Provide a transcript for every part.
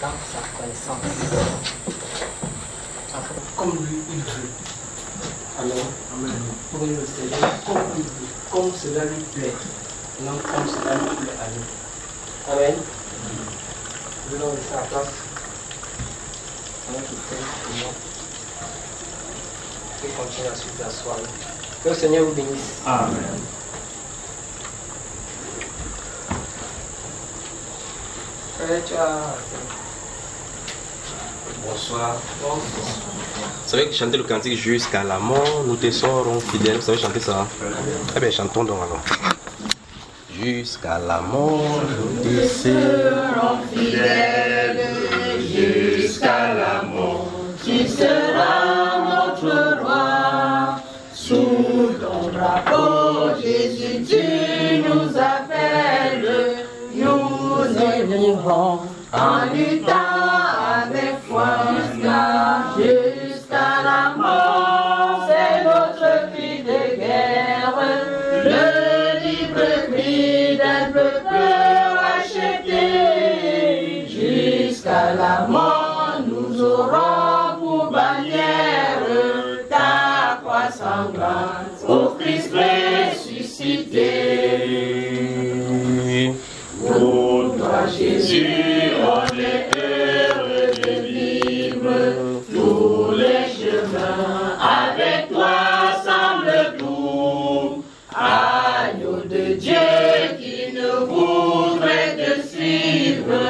dans sa connaissance. Comme lui, il veut. Alors, pour le Seigneur, comme il veut, comme cela lui plaît. Non, comme cela lui plaît à nous. Amen. Nous allons laisser la place. On va quitter le nom. Et continuer la suite de la soirée. Que le Seigneur vous bénisse. Amen. Bonsoir. Vous savez que chanter le cantique jusqu'à la mort, nous te serons fidèles. Vous savez chanter ça? Eh bien, chantons donc alors. Jusqu'à la mort, nous te serons fidèles. Jusqu'à la mort, tu seras notre roi. Sous ton drapeau, Jésus, tu nous appelles. Nous œuvrons en luttant avec foi jusqu'à la mort. C'est notre cri de guerre, le libre cri d'un peuple racheté. Jusqu'à la mort, nous aurons pour bannière ta croix sanglante, ô Christ ressuscité. Pour toi, Jésus, on est heureux de vivre. Tous les chemins avec toi semblent doux. Agneau de Dieu qui nous voudrait te suivre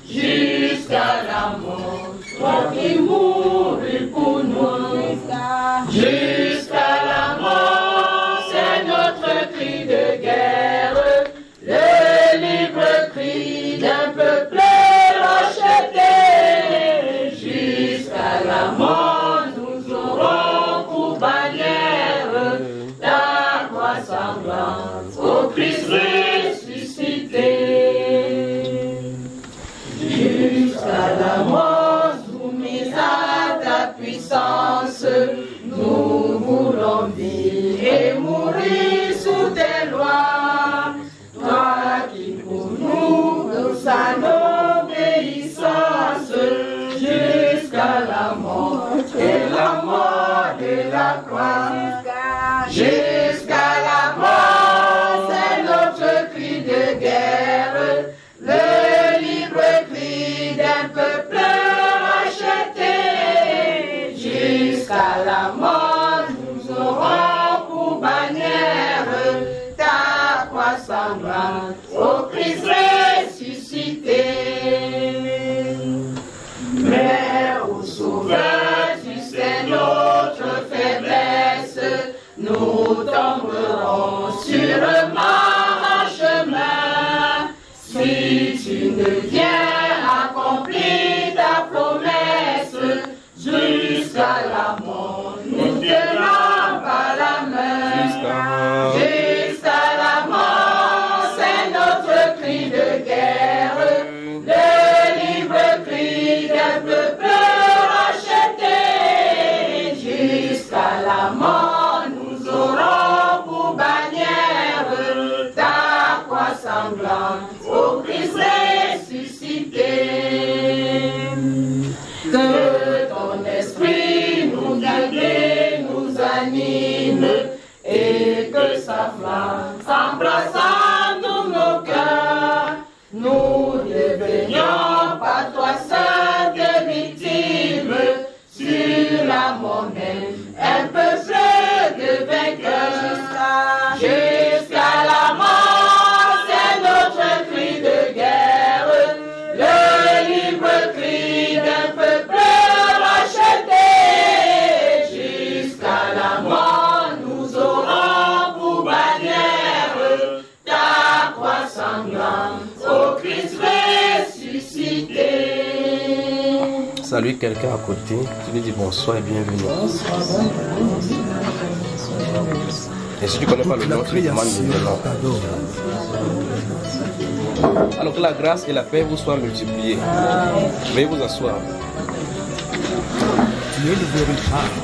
jusqu'à la mort. Toi qui mourus pour nous. Jusqu'à la mort, c'est notre cri de guerre. Le libre cri d'un peuple racheté. Jusqu'à la mort, nous aurons pour bannière ta croix sanglante, ô Christ ressuscité. Jusqu'à la mort, soumis à ta puissance, nous voulons vivre et mourir sous tes lois. Toi qui pour nous nous à l'obéissance jusqu'à la mort et la mort de la croix. Jusqu'à la mort, c'est notre cri de guerre, le libre cri d'un peuple racheté. Jusqu'à la mort, nous aurons pour bannière ta croix sanglante, ô Christ ressuscité. Mère ou sauveur, tu sais notre faiblesse, nous tomberons sûrement en chemin. Si tu ne viens accomplir ta promesse, jusqu'à la mort, nous te tenons par la main. Jusqu'à la mort, c'est notre cri de guerre, le libre cri d'un peuple racheté. Jusqu'à la mort, nous aurons pour bannière ta croix sanglante, ô Christ ressuscité. Que ton esprit nous guide et nous anime, et que sa flamme s'embrassant dans nos cœurs, nous devenions par toi sainte victime, sur la mort même, un peuple de vainqueurs. Jusqu'à la mort, c'est notre cri de guerre, le libre cri d'un peuple racheté. Jusqu'à la mort, nous aurons pour bannière ta croix sanglante, ô Christ ressuscité. Salut quelqu'un à côté, tu lui dis bonsoir et bienvenue. Et si tu ne connais pas le nom, tu lui demandes le nom. Alors que la grâce et la paix vous soient multipliées. Veuillez vous asseoir. Tu es le véritable.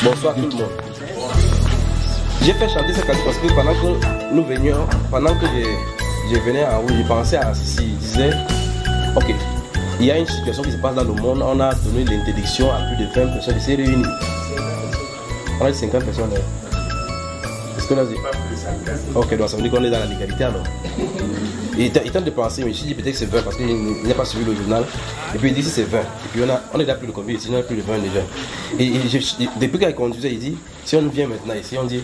Bonsoir tout le monde. J'ai fait chanter cette cantique parce que pendant que nous venions, pendant que je venais en haut, j'ai pensé à ceci. Il disait Ok. Il y a une situation qui se passe dans le monde. On a donné l'interdiction à plus de 20 personnes de se réunir. On a dit 50 personnes. Est-ce qu'on a dit? Ok, donc ça veut dire qu'on est dans la légalité alors. Il tente de penser, mais je me suis dit peut-être que c'est 20 parce qu'il n'a pas suivi le journal. Et puis il dit si c'est 20. Et puis on est déjà plus de combien ici? On a plus de 20 déjà. Et depuis qu'il conduisait, il dit si on vient maintenant ici, on dit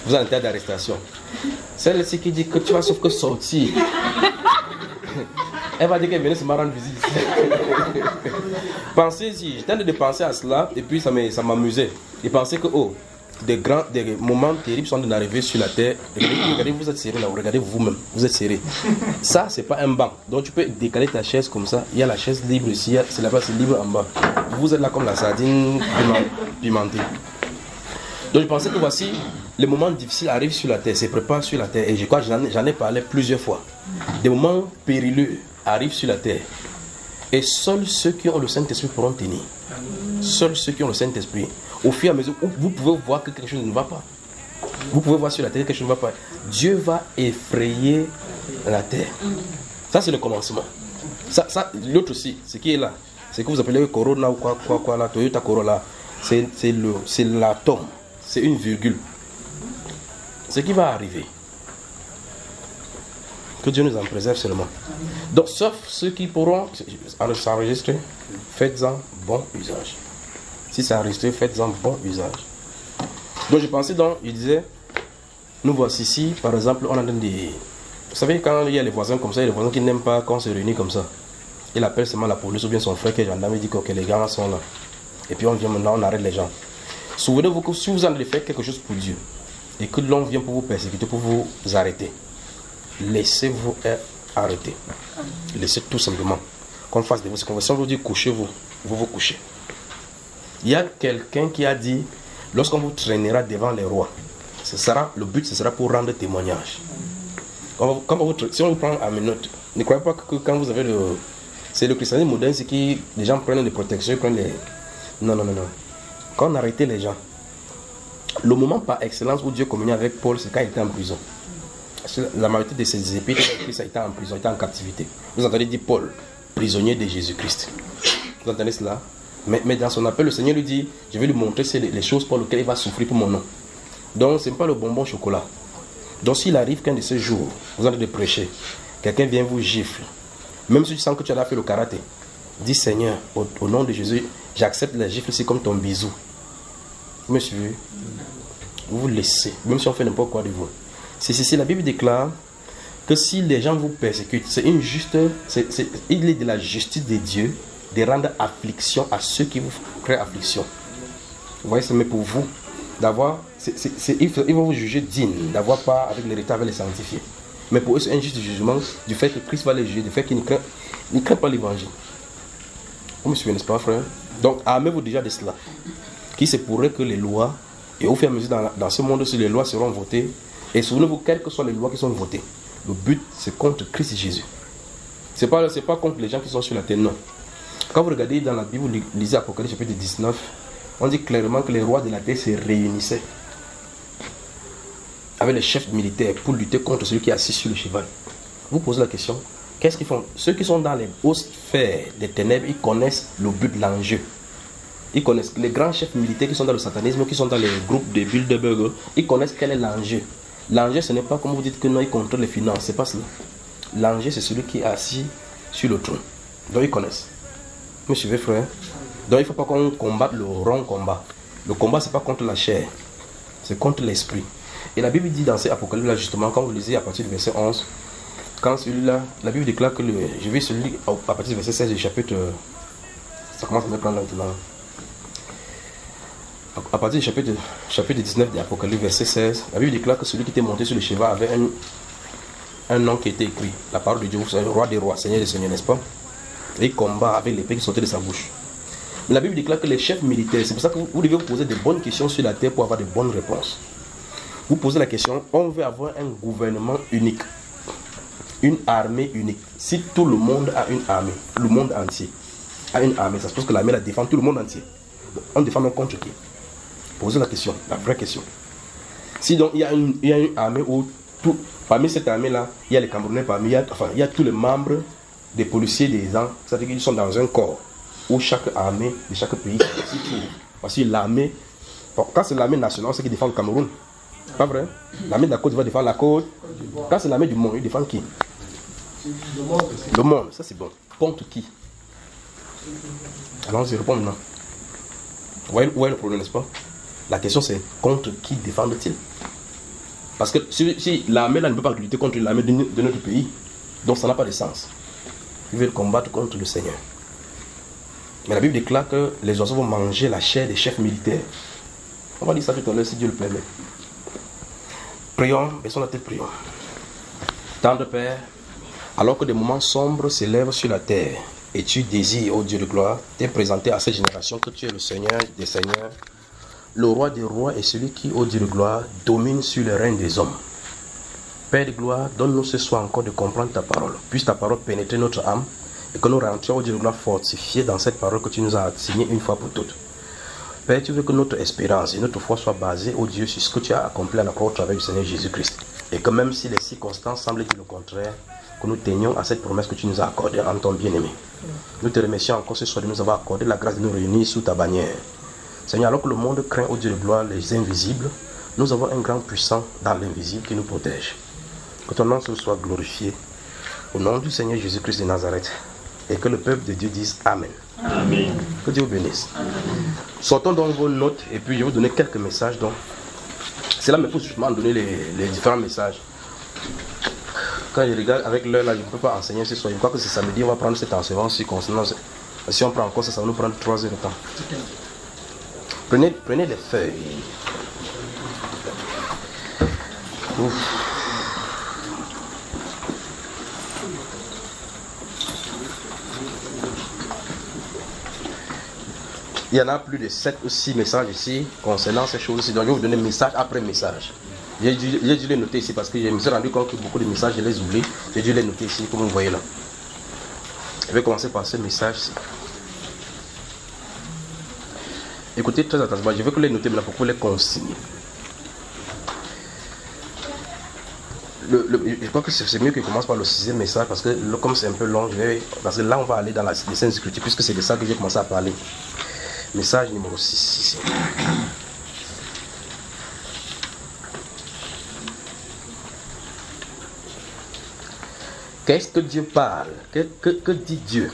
vous êtes en état d'arrestation. Celle-ci qui dit que tu vas sauf que sortir. Elle va dire qu'elle venait se rendre visite. Pensez-y, j'étais en train de penser à cela et puis ça m'amusait. Et pensez que des moments terribles sont d'arriver sur la terre. Regardez, vous êtes serré là, regardez vous-même, vous êtes serré. Ça, c'est pas un banc. Donc tu peux décaler ta chaise comme ça. Il y a la chaise libre ici, c'est là-bas, c'est libre en bas. Vous êtes là comme la sardine pimentée. Donc je pensais que voici, les moments difficiles arrivent sur la terre, se préparent sur la terre. Et je crois que j'en ai parlé plusieurs fois. Des moments périlleux arrivent sur la terre. Et seuls ceux qui ont le Saint-Esprit pourront tenir. Seuls ceux qui ont le Saint-Esprit. Au fur et à mesure, vous pouvez voir que quelque chose ne va pas. Vous pouvez voir sur la terre que quelque chose ne va pas. Dieu va effrayer la terre. Ça, c'est le commencement. L'autre aussi, ce qui est là, c'est que vous appelez Corona ou quoi, la Toyota Corolla. C'est l'atome. C'est une virgule. Ce qui va arriver. Que Dieu nous en préserve seulement. Donc, sauf ceux qui pourront s'enregistrer, faites-en bon usage. Si c'est enregistré, faites-en bon usage. Donc, je pensais donc, il disait, nous voici ici, par exemple, on a des... Vous savez, quand il y a les voisins comme ça, il y a les voisins qui n'aiment pas quand on se réunit comme ça. Il appelle seulement la police ou bien son frère qui est gendarme, il dit que les gars sont là. Et puis on vient maintenant, on arrête les gens. Souvenez-vous que si vous en allez faire quelque chose pour Dieu, et que l'on vient pour vous persécuter, pour vous arrêter, laissez-vous arrêter. Laissez tout simplement qu'on fasse de vos conversations. On vous dit couchez-vous, vous vous couchez. Il y a quelqu'un qui a dit, lorsqu'on vous traînera devant les rois, le but ce sera pour rendre témoignage. Si on vous prend à minute, ne croyez pas que quand vous avez c'est le christianisme moderne, c'est que les gens prennent des protections, ils prennent les... Non. Quand on arrêtait les gens, le moment par excellence où Dieu communiait avec Paul, c'est quand il était en prison. La majorité de ses épîtres, ça a été en prison, il était en captivité. Vous entendez dire Paul, prisonnier de Jésus-Christ. Vous entendez cela? Mais dans son appel, le Seigneur lui dit, je vais lui montrer les choses pour lesquelles il va souffrir pour mon nom. Donc, ce n'est pas le bonbon chocolat. Donc, s'il arrive qu'un de ces jours, vous êtes en train de prêcher, quelqu'un vient vous gifle, même si tu sens que tu as fait le karaté, dis Seigneur, au nom de Jésus, j'accepte la gifle ici comme ton bisou. Vous me suivez? Vous vous laissez, même si on fait n'importe quoi de vous. C'est la Bible déclare que si les gens vous persécutent, il est de la justice de Dieu de rendre affliction à ceux qui vous créent affliction. Vous voyez, mais pour vous, ils vont vous juger digne d'avoir part avec l'héritage, avec les sanctifiés. Mais pour eux, c'est un juste jugement du fait que Christ va les juger, du fait qu'ils ne craignent pas l'évangile. Vous me suivez, n'est-ce pas, frère? Donc, armez-vous déjà de cela. Qui se pourrait que les lois, et au fur et à mesure dans ce monde aussi, les lois seront votées. Et souvenez-vous, quelles que soient les lois qui sont votées, le but, c'est contre Christ Jésus. Ce n'est pas contre les gens qui sont sur la terre, non. Quand vous regardez dans la Bible, vous lisez Apocalypse chapitre 19, on dit clairement que les rois de la terre se réunissaient avec les chefs militaires pour lutter contre celui qui est assis sur le cheval. Vous posez la question, qu'est-ce qu'ils font? Ceux qui sont dans les hautes sphères des ténèbres, ils connaissent le but, l'enjeu. Ils connaissent les grands chefs militaires qui sont dans le satanisme, qui sont dans les groupes de Bilderberg, ils connaissent quel est l'enjeu. L'enjeu, ce n'est pas comme vous dites que non, ils contrôlent les finances, c'est pas cela. L'enjeu, c'est celui qui est assis sur le trône. Donc ils connaissent. Vous me suivez, frère? Donc il ne faut pas qu'on combatte le rond combat. Le combat, ce n'est pas contre la chair, c'est contre l'esprit. Et la Bible dit dans ces apocalypses là, justement, quand vous lisez à partir du verset 11, quand celui-là, la Bible déclare que je vais celui à partir du verset 16 du chapitre, ça commence à me prendre maintenant. À partir du chapitre 19 de l'Apocalypse, verset 16, la Bible déclare que celui qui était monté sur le cheval avait un nom qui était écrit. La parole de Dieu, vous savez, roi des rois, Seigneur des seigneurs, n'est-ce pas? Et il combat avec l'épée qui sortait de sa bouche. Mais la Bible déclare que les chefs militaires, c'est pour ça que vous devez vous poser de bonnes questions sur la terre pour avoir de bonnes réponses. Vous posez la question, on veut avoir un gouvernement unique, une armée unique. Si tout le monde a une armée, le monde entier a une armée, ça suppose que l'armée la défend tout le monde entier. On défend donc contre qui? Posez la question, la vraie question. Si donc il y a une armée où parmi cette armée-là, il y a les Camerounais, il y a tous les membres des policiers, des gens, c'est-à-dire qu'ils sont dans un corps où chaque armée de chaque pays s'y trouve. Voici l'armée. Bon, quand c'est l'armée nationale, c'est qui défend le Cameroun. Pas vrai? L'armée de la Côte d'Ivoire défend la Côte. Quand c'est l'armée du monde, il défend qui? Le monde, ça c'est bon. Contre qui? Alors je réponds maintenant. Où est le problème, n'est-ce pas? La question c'est contre qui défendent-ils? Parce que si l'armée là ne peut pas lutter contre l'armée de notre pays, donc ça n'a pas de sens. Ils veulent combattre contre le Seigneur. Mais la Bible déclare que les oiseaux vont manger la chair des chefs militaires. On va dire ça tout à l'heure si Dieu le permet. Prions, baissons la tête, prions. Tendre Père, alors que des moments sombres s'élèvent sur la terre, et tu désires, ô Dieu de gloire, t'es présenté à cette génération que tu es le Seigneur des seigneurs, le roi des rois et celui qui, ô Dieu de gloire, domine sur le règne des hommes. Père de gloire, donne-nous ce soir encore de comprendre ta parole. Puisse ta parole pénétrer notre âme et que nous rentrions, ô Dieu de gloire, fortifiés dans cette parole que tu nous as assignée une fois pour toutes. Père, tu veux que notre espérance et notre foi soient basées, ô Dieu, sur ce que tu as accompli à la croix au travers du Seigneur Jésus-Christ. Et que même si les circonstances semblent dire le contraire, que nous tenions à cette promesse que tu nous as accordée en ton bien-aimé. Nous te remercions encore ce soir de nous avoir accordé la grâce de nous réunir sous ta bannière. Seigneur, alors que le monde craint, ô Dieu de gloire, les invisibles, nous avons un grand puissant dans l'invisible qui nous protège. Que ton nom soit glorifié au nom du Seigneur Jésus-Christ de Nazareth. Et que le peuple de Dieu dise Amen. Amen. Que Dieu vous bénisse. Sortons donc vos notes et puis je vais vous donner quelques messages. Donc, cela me pousse justement à donner les différents messages. Quand je regarde avec l'heure là, je ne peux pas enseigner ce soir. Je crois que c'est samedi, on va prendre cet enseignement concernant. Si on prend encore ça, ça va nous prendre 3 heures de temps. Prenez les feuilles. Ouf. Il y en a plus de 7 ou 6 messages ici concernant ces choses-ci. Donc je vais vous donner message après message. J'ai dû les noter ici parce que je me suis rendu compte que beaucoup de messages, je les oublie. J'ai dû les noter ici, comme vous voyez là. Je vais commencer par ce message-ci. Écoutez très attentivement, je vais que les noter maintenant pour les consigner. Je crois que c'est mieux que je commence par le 6e message parce que comme c'est un peu long, parce que là on va aller dans les Saintes Écritures puisque c'est de ça que j'ai commencé à parler. Message numéro 6. Qu'est-ce que Dieu parle? Que dit Dieu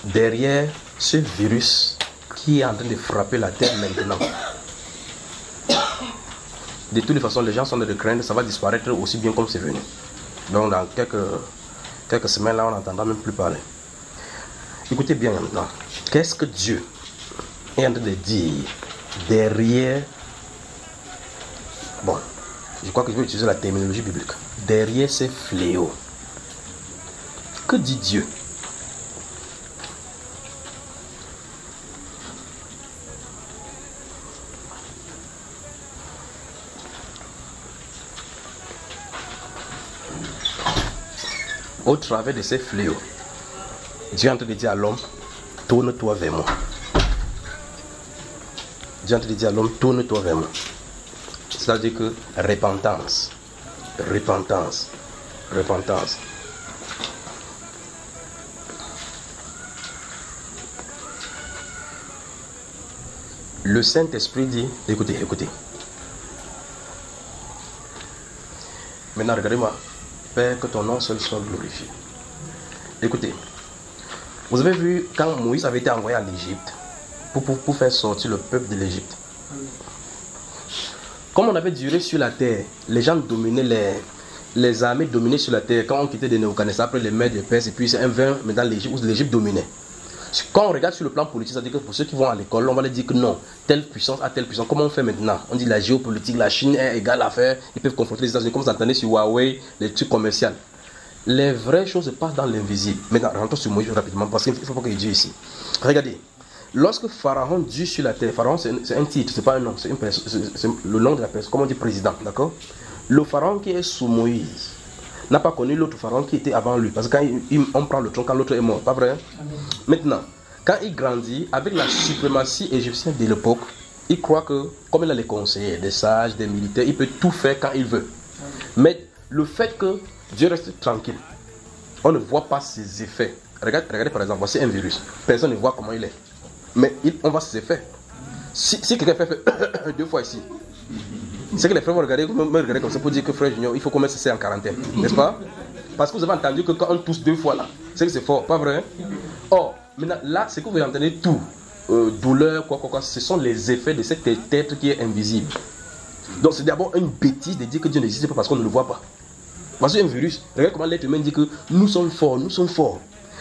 derrière ce virus qui est en train de frapper la terre maintenant? De toutes les façons, les gens sont en train de craindre, ça va disparaître aussi bien comme c'est venu. Donc dans quelques semaines là, on n'entendra même plus parler. Écoutez bien maintenant. Qu'est-ce que Dieu est en train de dire derrière... Bon, je crois que je vais utiliser la terminologie biblique. Derrière ces fléaux. Que dit Dieu? Au travers de ces fléaux, Dieu est en train de dire à l'homme, tourne-toi vers moi. Dieu est en train de dire à l'homme, tourne-toi vers moi. C'est-à-dire que repentance, repentance, repentance. Le Saint-Esprit dit, écoutez. Maintenant, regardez-moi. Père, que ton nom seul soit glorifié. Écoutez, vous avez vu quand Moïse avait été envoyé en Égypte pour faire sortir le peuple de l'Égypte. Comme on avait duré sur la terre, les gens dominaient, les armées dominaient sur la terre. Quand on quittait des Nébuchadnezzar après les mers de Perse, et puis c'est un vin dans l'Égypte où l'Égypte dominait. Quand on regarde sur le plan politique, c'est-à-dire que pour ceux qui vont à l'école, on va leur dire que non, telle puissance a telle puissance. Comment on fait maintenant? On dit la géopolitique, la Chine est égale à faire, ils peuvent confronter les États-Unis, comme vous entendez sur Huawei, les trucs commerciaux. Les vraies choses se passent dans l'invisible. Maintenant, rentrons sur Moïse rapidement, parce qu'il ne faut pas qu'il y ait Dieu ici. Regardez, lorsque Pharaon dure sur la terre, Pharaon c'est un titre, c'est pas un nom, c'est le nom de la personne, comme on dit président, d'accord? Le Pharaon qui est sous Moïse n'a pas connu l'autre Pharaon qui était avant lui. Parce que quand on prend le tronc, quand l'autre est mort, pas vrai? Amen. Maintenant, quand il grandit, avec la suprématie égyptienne de l'époque, il croit que, comme il a les conseillers, des sages, des militaires, il peut tout faire quand il veut. Amen. Mais le fait que Dieu reste tranquille, on ne voit pas ses effets regardez par exemple, voici un virus. Personne ne voit comment il est. Mais on voit ses effets. Si quelqu'un fait 2 fois ici, c'est que les frères vont me regarder comme ça pour dire que frère Junior, il faut qu'on mette ceci en quarantaine. N'est-ce pas? Parce que vous avez entendu que quand on tousse 2 fois là, c'est que c'est fort, pas vrai? Or, maintenant, là, c'est que vous entendez tout. Douleur, quoi, ce sont les effets de cette tête qui est invisible. Donc c'est d'abord une bêtise de dire que Dieu n'existe pas parce qu'on ne le voit pas. Voici un virus. Regardez comment l'être humain dit que nous sommes forts, nous sommes forts.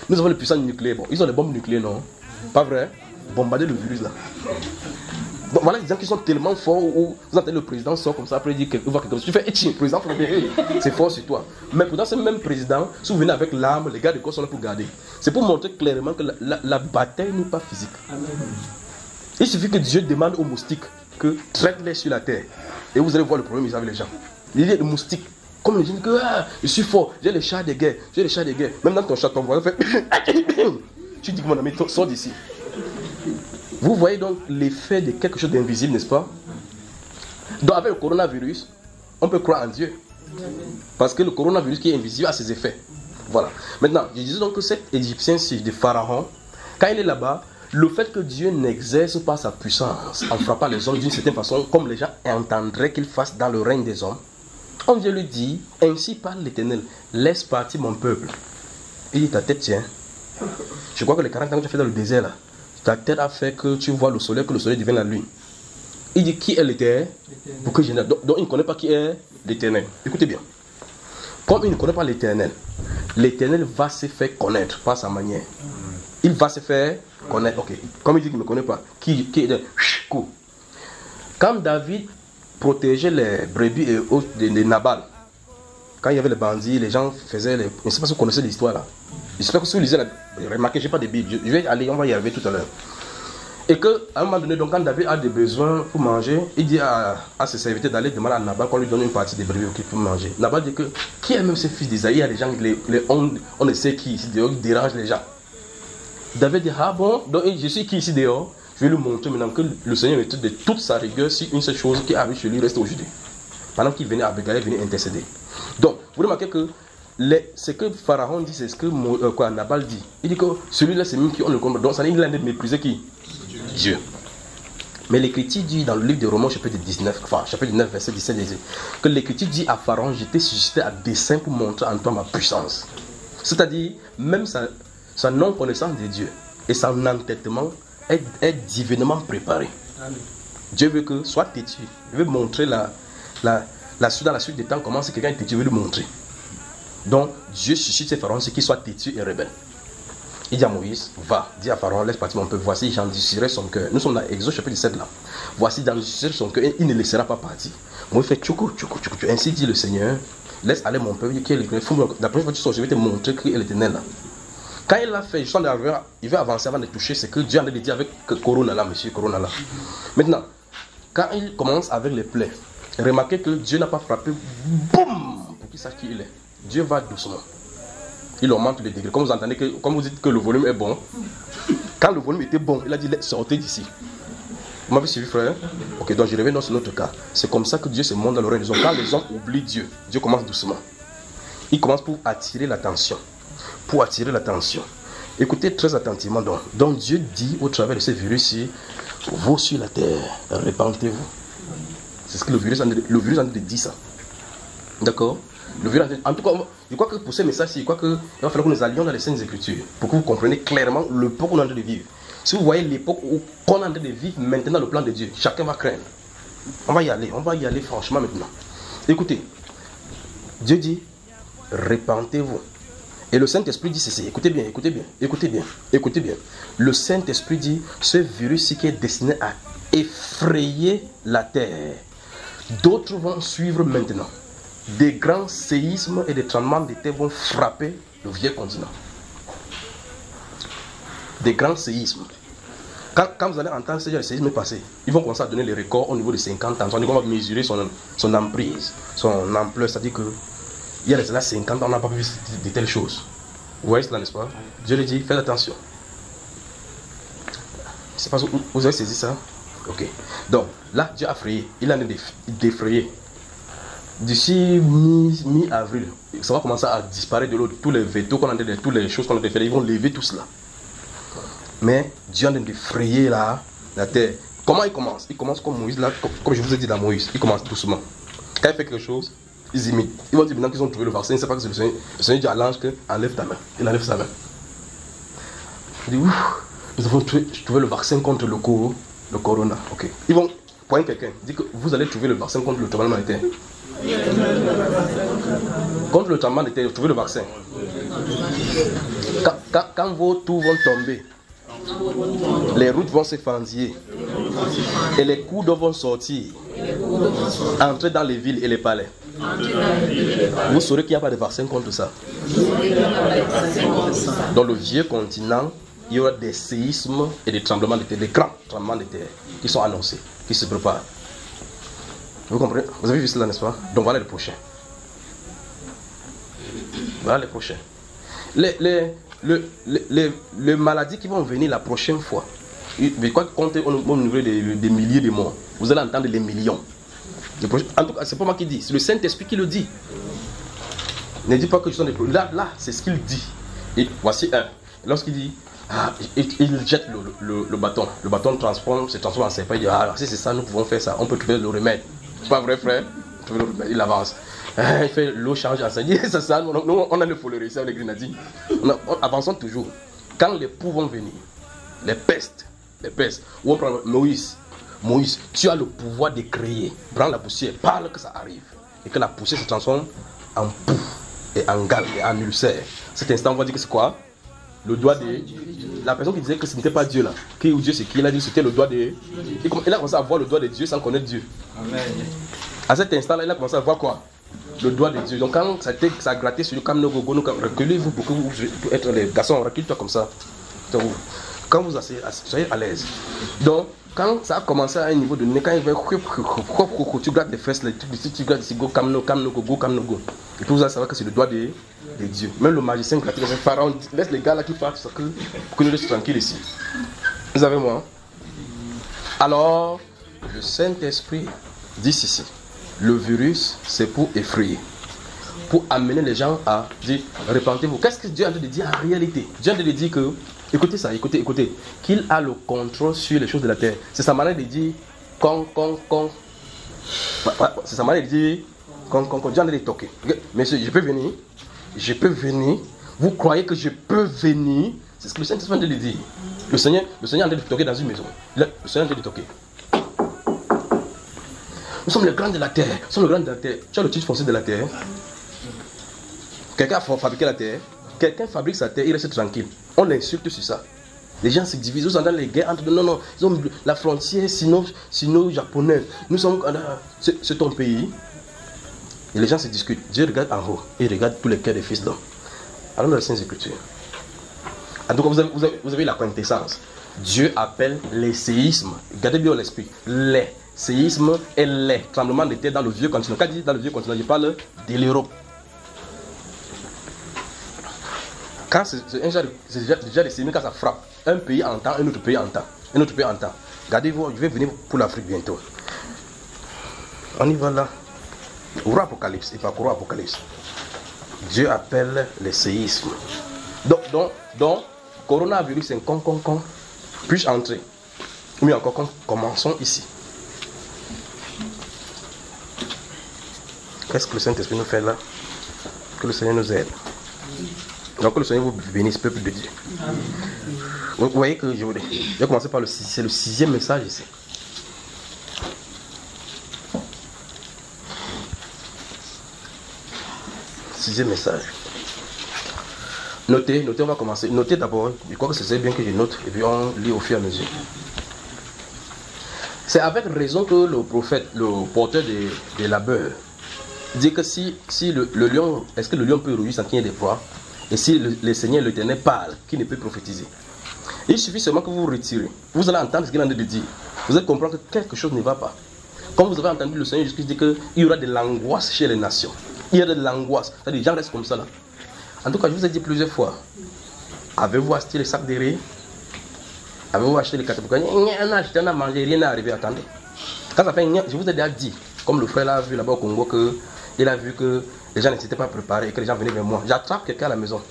Nous avons les puissances nucléaires. Bon, ils ont les bombes nucléaires, non? Pas vrai? Bombarder le virus là. Donc voilà des gens qui sont tellement forts où vous entendez le président sort comme ça, après il dit qu'il voit quelque chose. Tu fais le président, c'est fort sur toi. Mais pourtant, ce même président, si vous venez avec l'arme, les gars de corps sont là pour garder. C'est pour montrer clairement que la bataille n'est pas physique. Il suffit que Dieu demande aux moustiques que traite-les sur la terre. Et vous allez voir le problème avec les gens. Il y a des moustiques. Comme les gens disent que je suis fort, j'ai les chats de guerre, j'ai les chats de guerre. Même dans ton chat, ton voisin fait. Tu dis que mon ami, sors d'ici. Vous voyez donc l'effet de quelque chose d'invisible, n'est-ce pas? Donc avec le coronavirus, on peut croire en Dieu. Parce que le coronavirus qui est invisible a ses effets. Voilà. Maintenant, je disais donc que cet Égyptien-ci de Pharaon, quand il est là-bas, le fait que Dieu n'exerce pas sa puissance en frappant les hommes d'une certaine façon, comme les gens entendraient qu'il fasse dans le règne des hommes, on vient lui dire, ainsi parle l'Éternel, laisse partir mon peuple. Il dit, ta tête tient. Je crois que les 40 ans que tu as fait dans le désert là, ta tête a fait que tu vois le soleil, que le soleil devienne la lune. Il dit qui est l'Éternel pour que je... donc il ne connaît pas qui est l'Éternel. Écoutez bien. Comme il ne connaît pas l'Éternel, l'Éternel va se faire connaître par sa manière. Il va se faire connaître. Ok. Comme il dit qu'il ne me connaît pas. Qui est cool. Quand David protégeait les brebis et autres de Nabal, quand il y avait les bandits, les gens faisaient les... Je ne sais pas si vous connaissez l'histoire là. J'espère que si vous lisez la... Remarquez, je n'ai pas de Bible. Je vais aller, on va y arriver tout à l'heure. Et qu'à un moment donné, donc, quand David a des besoins pour manger, il dit à ses serviteurs d'aller demander à Nabal qu'on lui donne une partie des brebis pour manger. Nabal dit que qui est même ce fils d'Isaïe? Il y a des gens, on ne sait qui ici dehors, qui dérange les gens. David dit, ah bon, donc je suis qui ici dehors? Je vais lui montrer maintenant que le Seigneur est de toute sa rigueur si une seule chose qui arrive chez lui reste aujourd'hui. Pendant qu'il venait à Abigail, il venait intercéder. Donc, vous remarquez que ce que Pharaon dit, c'est ce que Nabal dit. Il dit que celui-là, c'est même qui on le comprend. Donc, ça il a méprisé qui? Dieu. Mais l'Écriture dit dans le livre de Romains, chapitre 19, verset 17, que l'Écriture dit à Pharaon, je t'ai suscité à dessein pour montrer en toi ma puissance. C'est-à-dire, même sa non-connaissance de Dieu et son entêtement est divinement préparé. Amen. Dieu veut que soit têtu. Il veut montrer dans la suite des temps comment c'est quelqu'un est têtu, il veut lui montrer. Donc, Dieu suscite ces pharaons, c'est qu'il soit têtu et rebelle. Il dit à Moïse, va, dis à Pharaon, laisse partir mon peuple, voici, j'endurcirai son cœur. Nous sommes dans Exode chapitre 17 là. Voici, j'endurcirai son cœur et il ne laissera pas partir. Moïse fait tchoukou. Ainsi dit le Seigneur, laisse aller mon peuple, qui est l'Éternel. La prochaine fois que tu sors, je vais te montrer qui est l'Éternel là. Quand il l'a fait, il veut avancer avant de toucher, c'est que Dieu en a dit avec Corona là, monsieur Corona là. Maintenant, quand il commence avec les plaies, remarquez que Dieu n'a pas frappé, boum, pour qu'il sache qui il est. Dieu va doucement. Il augmente les degrés. Comme vous entendez, comme vous dites que le volume est bon, quand le volume était bon, il a dit sortez d'ici. Vous m'avez suivi, frère? Ok, donc je reviens dans ce autre cas. C'est comme ça que Dieu se montre dans l'oreille des hommes. Quand les hommes oublient Dieu, Dieu commence doucement. Il commence pour attirer l'attention. Écoutez très attentivement donc. Donc Dieu dit au travers de ce virus-ci, vous sur la terre, répandez-vous. C'est ce que le virus en train de dire ça. D'accord? En tout cas, je crois que pour ce message-ci, il va falloir que nous allions dans les Saintes Écritures pour que vous compreniez clairement l'époque où on est en train de vivre. Si vous voyez l'époque où on est en train de vivre maintenant le plan de Dieu, chacun va craindre. On va y aller franchement maintenant. Écoutez, Dieu dit, répandez-vous. Et le Saint-Esprit dit ceci, écoutez bien. Le Saint-Esprit dit, ce virus-ci qui est destiné à effrayer la terre, d'autres vont suivre maintenant. Des grands séismes et des tremblements de terre vont frapper le vieux continent. Des grands séismes. Quand vous allez entendre ces séismes passer, ils vont commencer à donner les records au niveau de 50 ans. On va mesurer son emprise, son ampleur. C'est-à-dire que il y a déjà 50 ans, on n'a pas vu de telles choses. Vous voyez cela, n'est-ce pas? Dieu lui dit, faites attention. Je ne sais pas si vous avez saisi ça. Ok. Donc, là, Dieu a frayé. Il en est d'effrayer. d'ici mi-avril, ça va commencer à disparaître de l'eau. Tous les vétos qu'on a fait, toutes les choses qu'on a fait, ils vont lever tout cela. Mais Dieu est en train de frayer la terre. Comment il commence? Il commence comme Moïse, là, comme je vous ai dit dans Moïse. Il commence doucement. Quand il fait quelque chose, ils imitent. Ils vont dire maintenant qu'ils ont trouvé le vaccin. C'est pas que c'est le Seigneur. Le Seigneur dit à l'ange que enlève ta main. Il enlève sa main. Il dit ouf, nous avons trouvé le vaccin contre le corona. Ok. Ils vont pointer quelqu'un. Dit que vous allez trouver le vaccin contre le tremblement de terre. Contre le tremblement de terre, vous trouvez le vaccin. Quand vos tours vont tomber, les routes vont s'effondrer et les cours d'eau vont sortir, entrer dans les villes et les palais. Vous saurez qu'il n'y a pas de vaccin contre ça. Dans le vieux continent, il y aura des séismes et des tremblements de terre, des grands tremblements de terre qui sont annoncés, qui se préparent. Vous comprenez? Vous avez vu cela, n'est-ce pas? Donc voilà le prochain. Voilà les prochains. Les maladies qui vont venir la prochaine fois, mais quoi compter au niveau des milliers de morts, vous allez entendre les millions. En tout cas, c'est pas moi qui dis, c'est le Saint-Esprit qui le dit. Ne dis pas que je suis des problèmes. Là, c'est ce qu'il dit. Et voici un. Lorsqu'il dit, il jette le bâton. Le bâton se transforme en serpent. Il dit, si c'est ça, nous pouvons faire ça. On peut trouver le remède. C'est pas vrai, frère? Il avance. Il fait l'eau change en sang. Il dit, c'est ça. Nous, on a le faut le réussir avec les grenadiers. Avançons toujours. Quand les poux vont venir, les pestes. Ou on prend Moïse, tu as le pouvoir de créer. Prends la poussière, parle que ça arrive. Et que la poussière se transforme en poux et en gale et en ulcère. Cet instant, on va dire que c'est quoi? Le doigt de... La personne qui disait que ce n'était pas Dieu là. Qui ou Dieu c'est qui? Il a dit que c'était le doigt de... Il a commencé à voir le doigt de Dieu sans connaître Dieu. Amen. À cet instant là, il a commencé à voir quoi? Le doigt de Dieu. Donc quand ça a gratté sur le camion, reculez-vous pour que vous être les garçons, recule-toi comme ça. Donc, quand vous soyez à l'aise. Donc, quand ça a commencé à un niveau de nez, quand il va tu grattes les fesses, tu grattes ici, go, kamno, go. Et puis vous allez savoir que c'est le doigt de Dieu. Même le magicien gratte les pharaons, laisse les gars là qui partent pour que nous restions tranquilles ici. Vous avez moi? Alors, le Saint-Esprit dit ceci. Le virus, c'est pour effrayer. Pour amener les gens à dire, répentez-vous. Qu'est-ce que Dieu a dit en réalité? Dieu a dit que, écoutez ça, écoutez, qu'il a le contrôle sur les choses de la terre. C'est sa manière de dire, c'est sa manière de dire, Dieu a dit toquer. Monsieur, je peux venir. Vous croyez que je peux venir? C'est ce que le Saint-Esprit a dit. Le Seigneur est en train de toquer dans une maison. Le Seigneur est en train de toquer. Nous sommes les grands de la terre. Tu as le titre foncier de la terre. Quelqu'un a fabriqué la terre. Quelqu'un fabrique sa terre, il reste tranquille. On l'insulte sur ça. Les gens se divisent. Ils sont dans les guerres entre... Non. Ils ont la frontière sino-japonaise. Nous sommes... C'est ton pays. Et les gens se discutent. Dieu regarde en haut. Il regarde tous les cœurs des fils d'hommes. Alors dans les Saintes Écritures. En tout cas, vous avez la quintessence. Dieu appelle les séismes. Gardez bien l'esprit. Les séismes et les tremblements de terre dans le vieux continent. Quand je dis dans le vieux continent, je parle de l'Europe. Quand c'est déjà des séismes, quand ça frappe, un pays entend, un autre pays entend. Regardez-vous, je vais venir pour l'Afrique bientôt. On y va là. Au Apocalypse, il va courir Apocalypse. Dieu appelle les séismes. Donc, coronavirus, c'est un con. Puis-je entrer? Mais encore, commençons ici. Qu'est-ce que le Saint-Esprit nous fait là? Que le Seigneur nous aide. Donc que le Seigneur vous bénisse, peuple de Dieu. Vous voyez que je vais commencer par le 6. C'est le 6e message ici. Sixième message. Notez, on va commencer. Notez d'abord, je crois que c'est bien que je note, et puis on lit au fur et à mesure. C'est avec raison que le prophète, le porteur des labeurs, dit que si le lion, est-ce que le lion peut rougir sans qu'il y ait des proies? Et si le Seigneur l'Éternel parle, qui ne peut prophétiser? Il suffit seulement que vous vous retirez. Vous allez entendre ce qu'il a de dire. Vous allez comprendre que quelque chose ne va pas. Comme vous avez entendu le Seigneur Jésus dire qu'il y aura de l'angoisse chez les nations. Il y a de l'angoisse. C'est-à-dire les gens restent comme ça là. En tout cas, je vous ai dit plusieurs fois. Avez-vous acheté les sacs de riz? Avez-vous acheté les catapultes? On a acheté, on a mangé, rien n'est arrivé. Attendez. Quand ça fait je vous ai déjà dit, comme le frère l'a vu là-bas au Congo, que Il a vu que les gens n'étaient pas préparés et que les gens venaient vers moi. J'attrape quelqu'un à la maison.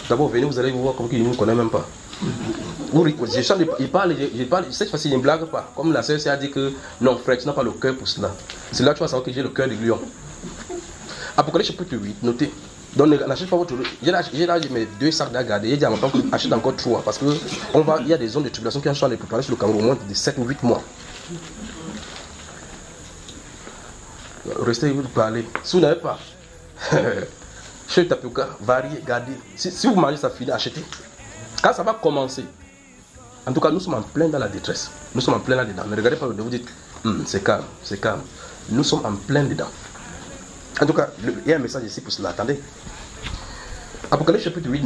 D'abord, venez, vous allez voir comme qu'il ne me connaît même pas. Il parle, cette fois-ci, il ne blague pas. Comme la sœur a dit que non, frère, tu n'as pas le cœur pour cela. C'est là que tu vas savoir que j'ai le cœur de lion. Apocalypse chapitre 8, notez. Donc, n'achète pas votre. J'ai là mes 2 sacs à garder. J'ai dit à mon père achète encore 3. Parce qu'il y a des zones de tribulation qui sont en train de préparer sur le Cameroun au moins de 7 ou 8 mois. Restez, vous parlez. Si vous n'avez pas, chez Tapioca, variez, gardez. Si vous mangez ça finit, achetez. Quand ça va commencer, en tout cas, nous sommes en plein dans la détresse. Nous sommes en plein là-dedans. Ne regardez pas, vous dites, c'est calme, c'est calme. Nous sommes en plein dedans. En tout cas, il y a un message ici pour cela. Attendez. Apocalypse chapitre 8,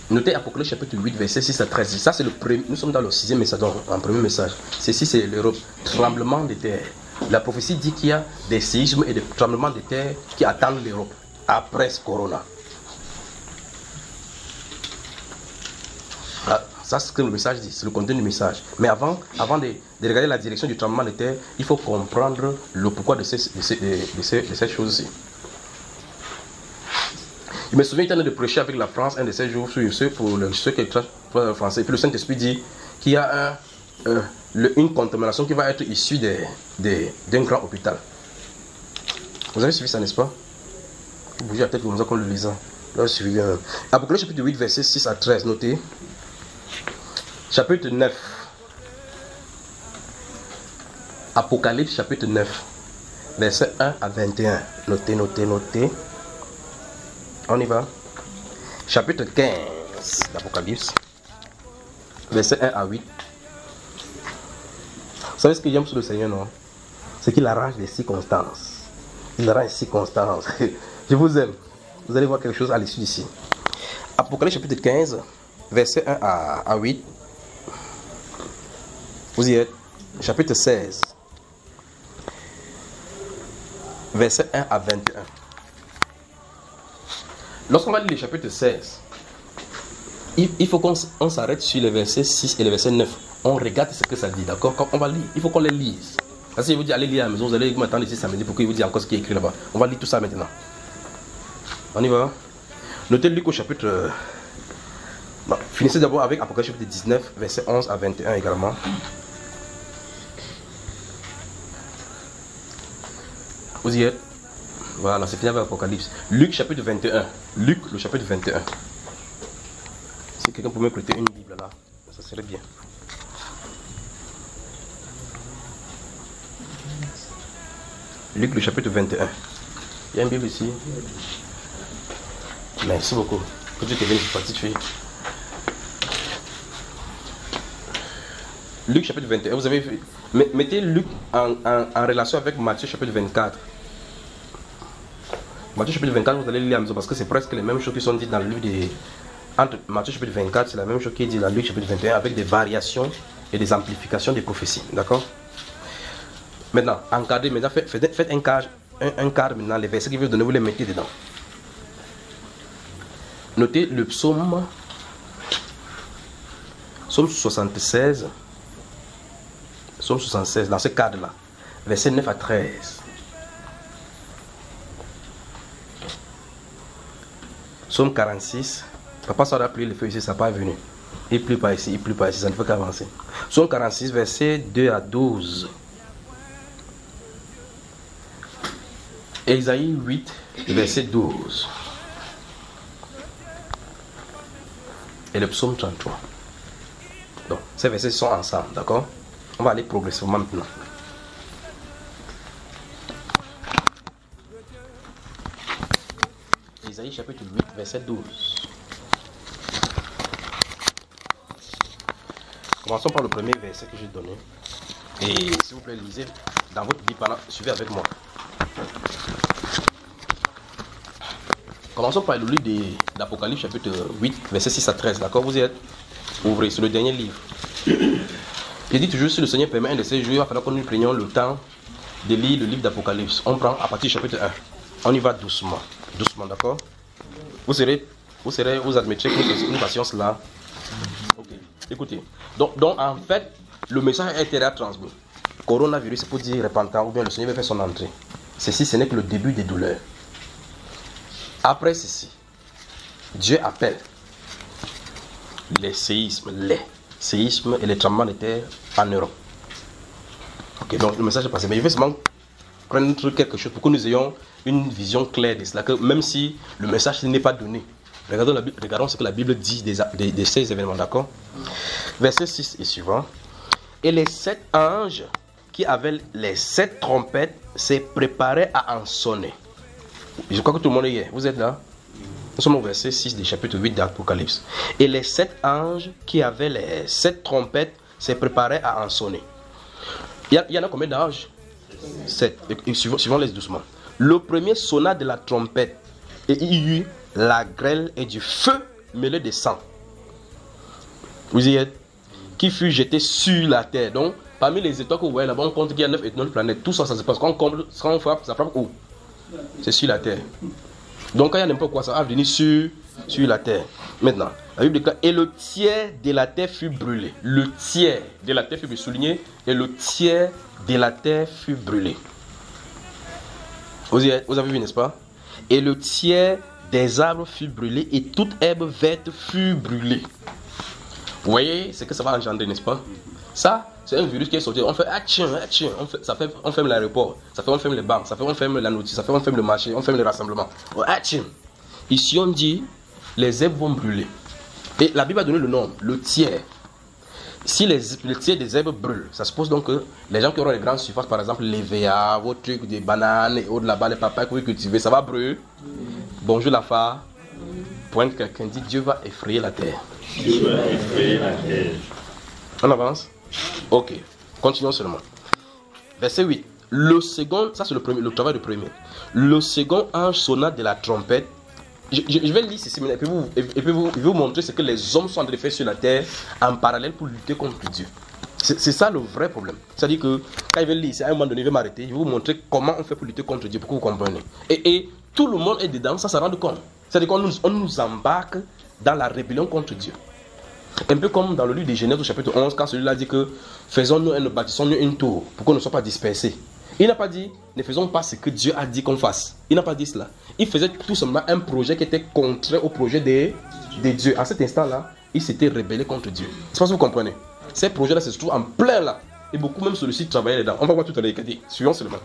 notez Apocalypse chapitre 8, verset 6 à 13. Ça, c'est le premier. Nous sommes dans le 6e message, en premier message. Ceci, c'est l'Europe. Tremblement de terre. La prophétie dit qu'il y a des séismes et des tremblements de terre qui attendent l'Europe après ce corona. Ça, c'est ce que le message dit, c'est le contenu du message. Mais avant de regarder la direction du tremblement de terre, il faut comprendre le pourquoi de ces choses-ci. Je me souviens, il était en train de prêcher avec la France un de ces jours pour ceux qui parlent français. Et puis le Saint-Esprit dit qu'il y a une contamination qui va être issue d'un grand hôpital. Vous avez suivi ça, n'est-ce pas? Vous bougez la tête comme ça comme le lisant. Là, suivi. Apocalypse chapitre 8, verset 6 à 13, notez. Chapitre 9. Apocalypse chapitre 9, verset 1 à 21. Notez. On y va. Chapitre 15 d'Apocalypse, verset 1 à 8. Vous savez ce que j'aime sur le Seigneur, non? C'est qu'il arrange les circonstances. Il arrange les circonstances. Je vous aime. Vous allez voir quelque chose à l'issue d'ici. Apocalypse chapitre 15, verset 1 à 8. Vous y êtes. Chapitre 16, verset 1 à 21. Lorsqu'on va lire le chapitre 16, il faut qu'on s'arrête sur les versets 6 et les versets 9. On regarde ce que ça dit, d'accord? Quand on va lire, il faut qu'on les lise. Parce que je vous dis, allez lire à la maison, vous allez m'attendre ici samedi pour qu'il vous dise encore ce qui est écrit là-bas. On va lire tout ça maintenant. On y va. Notez Luc au chapitre... finissez d'abord avec Apocalypse chapitre 19, versets 11 à 21 également. Vous y êtes? Voilà, c'est fini avec Apocalypse. Luc chapitre 21. Luc, le chapitre 21. Si quelqu'un pouvait me prêter une Bible là, ça serait bien. Luc, le chapitre 21. Il y a une Bible ici. Merci beaucoup. Que Dieu te bénisse, petite fille. Luc, chapitre 21. Vous avez vu. Mettez Luc en relation avec Matthieu, chapitre 24. Matthieu chapitre 24, vous allez lire à la maison parce que c'est presque les mêmes choses qui sont dites dans le livre de... Entre Matthieu chapitre 24, c'est la même chose qui est dit dans Luc chapitre 21 avec des variations et des amplifications des prophéties. D'accord? Maintenant, encadrez, maintenant faites un cadre maintenant, les versets qui veulent donner, vous les mettez dedans. Notez le psaume 76. Psaume 76, dans ce cadre-là. Versets 9 à 13. Psaume 46. Papa, ça a pris le feu ici, ça n'a pas venu. Il ne pleut pas ici, ça ne fait qu'avancer. Psaume 46, versets 2 à 12. Ésaïe 8, verset 12. Et le psaume 33. Donc, ces versets sont ensemble, d'accord? On va aller progressivement maintenant. Ésaïe chapitre 8, verset 12. Commençons par le premier verset que j'ai donné. Et s'il vous plaît, lisez dans votre Bible, suivez avec moi. Commençons par le livre d'Apocalypse chapitre 8, verset 6 à 13. D'accord? Vous y êtes? Ouvrez, c'est le dernier livre. Je dis toujours, si le Seigneur permet un de ces jours, il va falloir que nous prenions le temps de lire le livre d'Apocalypse. On prend à partir du chapitre 1. On y va doucement. Doucement, d'accord? Vous admettrez que nous passions cela. Ok, écoutez. Donc, en fait, le message a été transmis. coronavirus, c'est pour dire repentant, ou bien le Seigneur va faire son entrée. Ceci, ce n'est que le début des douleurs. Après ceci, Dieu appelle les séismes et les tremblements de terre en Europe. Ok, donc le message est passé. Mais je vais seulement prendre quelque chose pour que nous ayons une vision claire de cela. Que même si le message n'est pas donné, regardons ce que la Bible dit de ces événements, d'accord? Verset 6 et suivant. Et les 7 anges qui avaient les 7 trompettes se préparaient à en sonner. Je crois que tout le monde y est. Vous êtes là? Nous sommes au verset 6 du chapitre 8 d'Apocalypse. Et les 7 anges qui avaient les 7 trompettes se préparaient à en sonner. Il y en a combien d'anges? 7. Suivons les doucement. Le premier sonna de la trompette, et il y eut la grêle et du feu mêlé de sang. Vous y êtes? Qui fut jeté sur la terre. Donc, parmi les étoiles que vous voyez là-bas, on compte qu'il y a 9 étoiles de planète. Tout ça, ça se passe. Quand on frappe, ça frappe où? C'est sur la terre. Donc, quand il y a n'importe quoi, ça va venir sur la terre. Maintenant, la Bible déclare, et le tiers de la terre fut brûlé. Le tiers de la terre fut souligné, et le tiers de la terre fut brûlé. Vous avez vu, n'est-ce pas? Et le tiers des arbres fut brûlé, et toute herbe verte fut brûlée. Vous voyez ce que ça va engendrer, n'est-ce pas? Ça, c'est un virus qui est sorti. On fait on ferme l'aéroport, on ferme les banques, on ferme la notice, on ferme le marché, on ferme les rassemblements. Ici, on dit les herbes vont brûler. Et la Bible a donné le nom, le tiers. Si le tiers des herbes brûlent, ça suppose donc que les gens qui auront les grandes surfaces, par exemple les VA, vos trucs, des bananes et autres là-bas, les papayes que vous cultivez, ça va brûler. Bonjour la fa. Pointe quelqu'un dit Dieu va effrayer la terre. Dieu va effrayer la terre. On avance? Ok. Continuons seulement. Verset 8. Le second, ça c'est le travail du premier. Le second ange sonna de la trompette. Je vais lire ceci et puis je vais vous montrer ce que les hommes sont en train de faire sur la terre en parallèle pour lutter contre Dieu. C'est ça le vrai problème. C'est-à-dire que quand je vais lire, à un moment donné, je vais m'arrêter, je vais vous montrer comment on fait pour lutter contre Dieu, pour que vous compreniez. Et tout le monde est dedans, ça rend compte. C'est-à-dire qu'on nous embarque dans la rébellion contre Dieu. Un peu comme dans le livre de Genèse au chapitre 11, quand celui-là dit que bâtissons-nous une tour pour qu'on ne soit pas dispersés. Il n'a pas dit, ne faisons pas ce que Dieu a dit qu'on fasse. Il n'a pas dit cela. Il faisait tout simplement un projet qui était contraire au projet de Dieu. À cet instant-là, il s'était rebellé contre Dieu. Je pense que vous comprenez. Ces projets-là se trouvent en plein là. Et beaucoup même sur le site travaillaient dedans. On va voir tout à l'heure. Suivons seulement.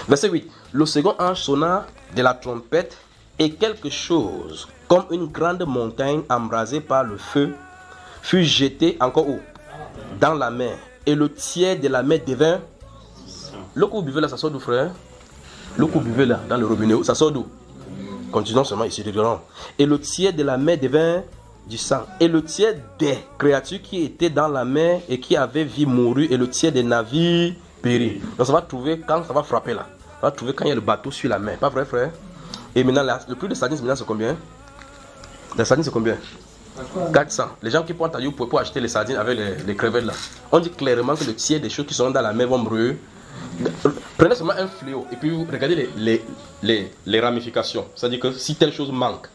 Verset 8. Le second ange sonna de la trompette et quelque chose comme une grande montagne embrasée par le feu fut jeté encore où? Dans la mer. Et le tiers de la mer devint... L'eau que vous buvez là, ça sort d'où, frère? L'eau que vous buvez là, dans le robinet, ça sort d'où? Continuons seulement ici, et le tiers de la mer devint du sang. Et le tiers des créatures qui étaient dans la mer et qui avaient vu mourir, et le tiers des navires périt. Donc ça va trouver quand ça va frapper là. Ça va trouver quand il y a le bateau sur la mer. Pas vrai, frère? Et maintenant, le prix de sardines, maintenant, c'est combien? La sardine, c'est combien? 400. Les gens qui prennent ta pour acheter les sardines avec les crevettes là. On dit clairement que le tiers des choses qui sont dans la mer vont brûler. Prenez seulement un fléau et puis vous regardez les ramifications. C'est-à-dire que si telle chose manque,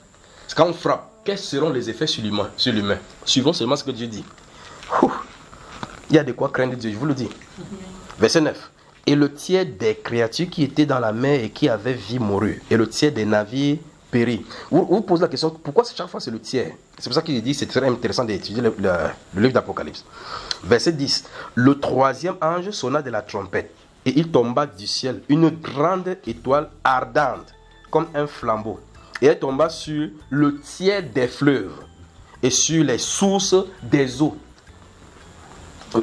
quand on frappe, quels seront les effets sur l'humain? Suivons seulement ce que Dieu dit. Il y a de quoi craindre Dieu, je vous le dis. Verset 9. Et le tiers des créatures qui étaient dans la mer et qui avaient vu mourir, et le tiers des navires périt. Vous posez la question, pourquoi chaque fois c'est le tiers? C'est pour ça qu'il dit, c'est très intéressant d'étudier le livre d'Apocalypse. Verset 10. Le troisième ange sonna de la trompette, et il tomba du ciel une grande étoile ardente, comme un flambeau. Et elle tomba sur le tiers des fleuves, et sur les sources des eaux.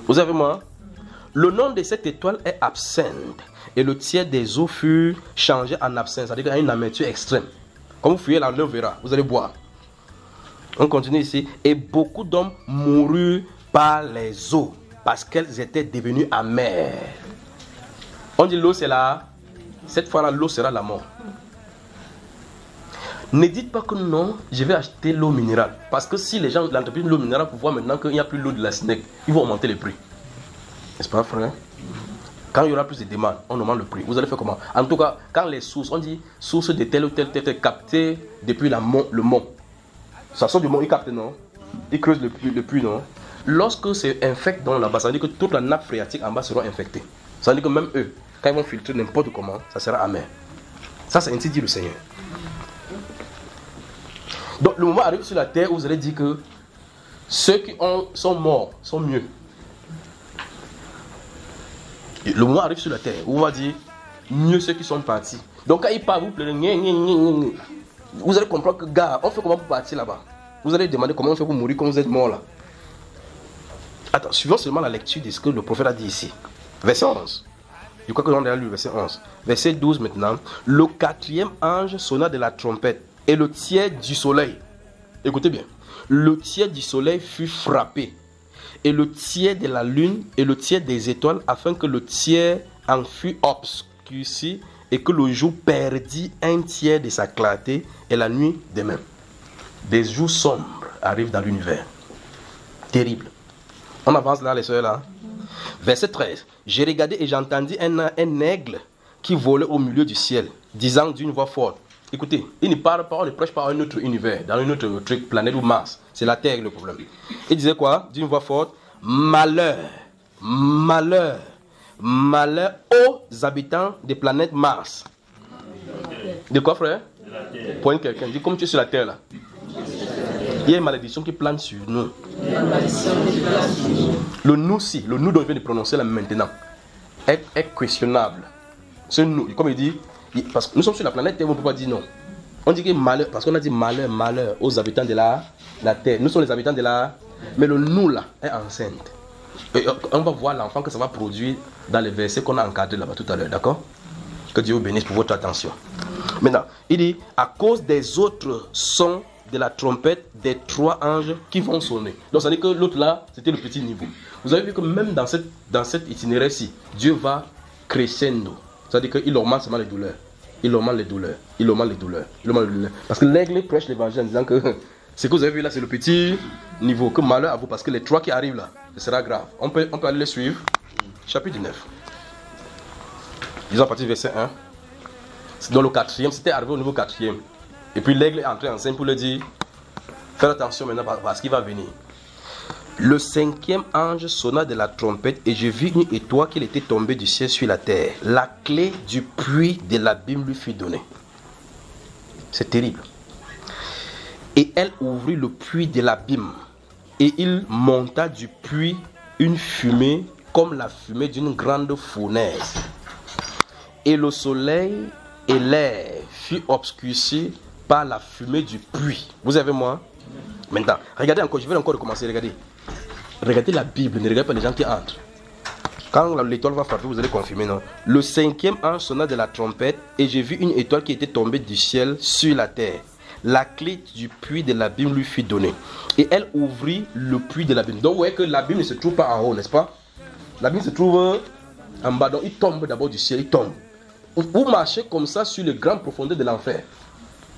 Vous avez moi? Le nom de cette étoile est absinthe, et le tiers des eaux fut changé en absinthe, c'est-à-dire qu'il y a une amertume extrême. Quand vous fuyez la verra, vous allez boire. On continue ici. Et beaucoup d'hommes moururent par les eaux, parce qu'elles étaient devenues amères. On dit l'eau c'est là. Cette fois-là, l'eau sera la mort. Ne dites pas que non, je vais acheter l'eau minérale. Parce que si les gens de l'entreprise de l'eau minérale pour voir maintenant qu'il n'y a plus l'eau de la SNEC, ils vont augmenter les prix. N'est-ce pas, frère? Quand il y aura plus de demandes, on augmente le prix. Vous allez faire comment? En tout cas, quand les sources, on dit sources de telle ou telle captées depuis le mont. Ça sort du mont, ils captent, non? Ils creusent le puits, non? lorsque c'est infect dans là-bas, ça veut dire que toute la nappe phréatique en bas sera infectée. Ça veut dire que même eux, quand ils vont filtrer n'importe comment, ça sera amer. Ça, c'est ainsi dit le Seigneur. Donc le moment arrive sur la terre où vous allez dire que ceux qui sont morts sont mieux. Et le moment arrive sur la terre où on va dire mieux ceux qui sont partis. Donc quand ils partent, vous pleurez, vous allez comprendre que gars, on fait comment pour partir là-bas. Vous allez demander comment on fait pour mourir quand vous êtes mort là. Attends, suivons seulement la lecture de ce que le prophète a dit ici. Verset 11. Je crois que l'on a lu verset 11. Verset 12 maintenant. Le quatrième ange sonna de la trompette et le tiers du soleil. Écoutez bien. Le tiers du soleil fut frappé. Et le tiers de la lune et le tiers des étoiles, afin que le tiers en fût obscurci et que le jour perdit un tiers de sa clarté et la nuit de même. Des jours sombres arrivent dans l'univers. Terrible. On avance là, les soeurs, là. Verset 13. J'ai regardé et j'entendis un aigle qui volait au milieu du ciel, disant d'une voix forte. Écoutez, il ne parle pas, on ne prêche pas à un autre univers, dans une autre planète ou Mars. C'est la Terre le problème. Il disait quoi? D'une voix forte. Malheur, malheur, malheur aux habitants des planètes Mars. De quoi, frère? Pointe quelqu'un. Dis comme tu es sur la Terre là. Il y a une malédiction qui plane sur nous. Le nous-ci, le nous dont je viens de prononcer là maintenant, est questionnable. Ce nous, comme il dit, parce que nous sommes sur la planète Terre, on ne peut pas dire non. On dit que malheur, parce qu'on a dit malheur, malheur aux habitants de la Terre. Nous sommes les habitants de la... Mais le nous là est enceinte. Et on va voir l'enfant que ça va produire dans les versets qu'on a encadrés là-bas tout à l'heure, d'accord? Que Dieu vous bénisse pour votre attention. Maintenant, il dit, à cause des autres sons de la trompette des trois anges qui vont sonner. Donc ça veut dire que l'autre là, c'était le petit niveau. Vous avez vu que même dans cette itinéraire-ci, Dieu va crescendo. C'est-à-dire qu'il augmente seulement les douleurs. Il augmente les douleurs. Il augmente les douleurs. Il augmente les douleurs. Parce que l'aigle prêche l'évangile en disant que ce que vous avez vu là, c'est le petit niveau. Que malheur à vous, parce que les trois qui arrivent là, ce sera grave. On peut aller les suivre. Chapitre 9. Disons à partir du verset 1. Dans le quatrième, c'était arrivé au niveau quatrième. Et puis l'aigle est entré en scène pour lui dire, faites attention maintenant parce qu'il va venir. Le cinquième ange sonna de la trompette et je vis une étoile qui était tombée du ciel sur la terre. La clé du puits de l'abîme lui fut donnée. C'est terrible. Et elle ouvrit le puits de l'abîme. Et il monta du puits une fumée comme la fumée d'une grande fournaise. Et le soleil et l'air furent obscurcis par la fumée du puits. Vous avez moi? Maintenant, regardez encore, je vais encore recommencer, regardez. Regardez la Bible, ne regardez pas les gens qui entrent. Quand l'étoile va frapper, vous allez confirmer, non? Le cinquième ange sonna de la trompette et j'ai vu une étoile qui était tombée du ciel sur la terre. La clé du puits de l'abîme lui fut donnée. Et elle ouvrit le puits de l'abîme. Donc vous voyez que l'abîme ne se trouve pas en haut, n'est-ce pas? L'abîme se trouve en bas. Donc il tombe d'abord du ciel, il tombe. Vous marchez comme ça sur les grandes profondeurs de l'enfer.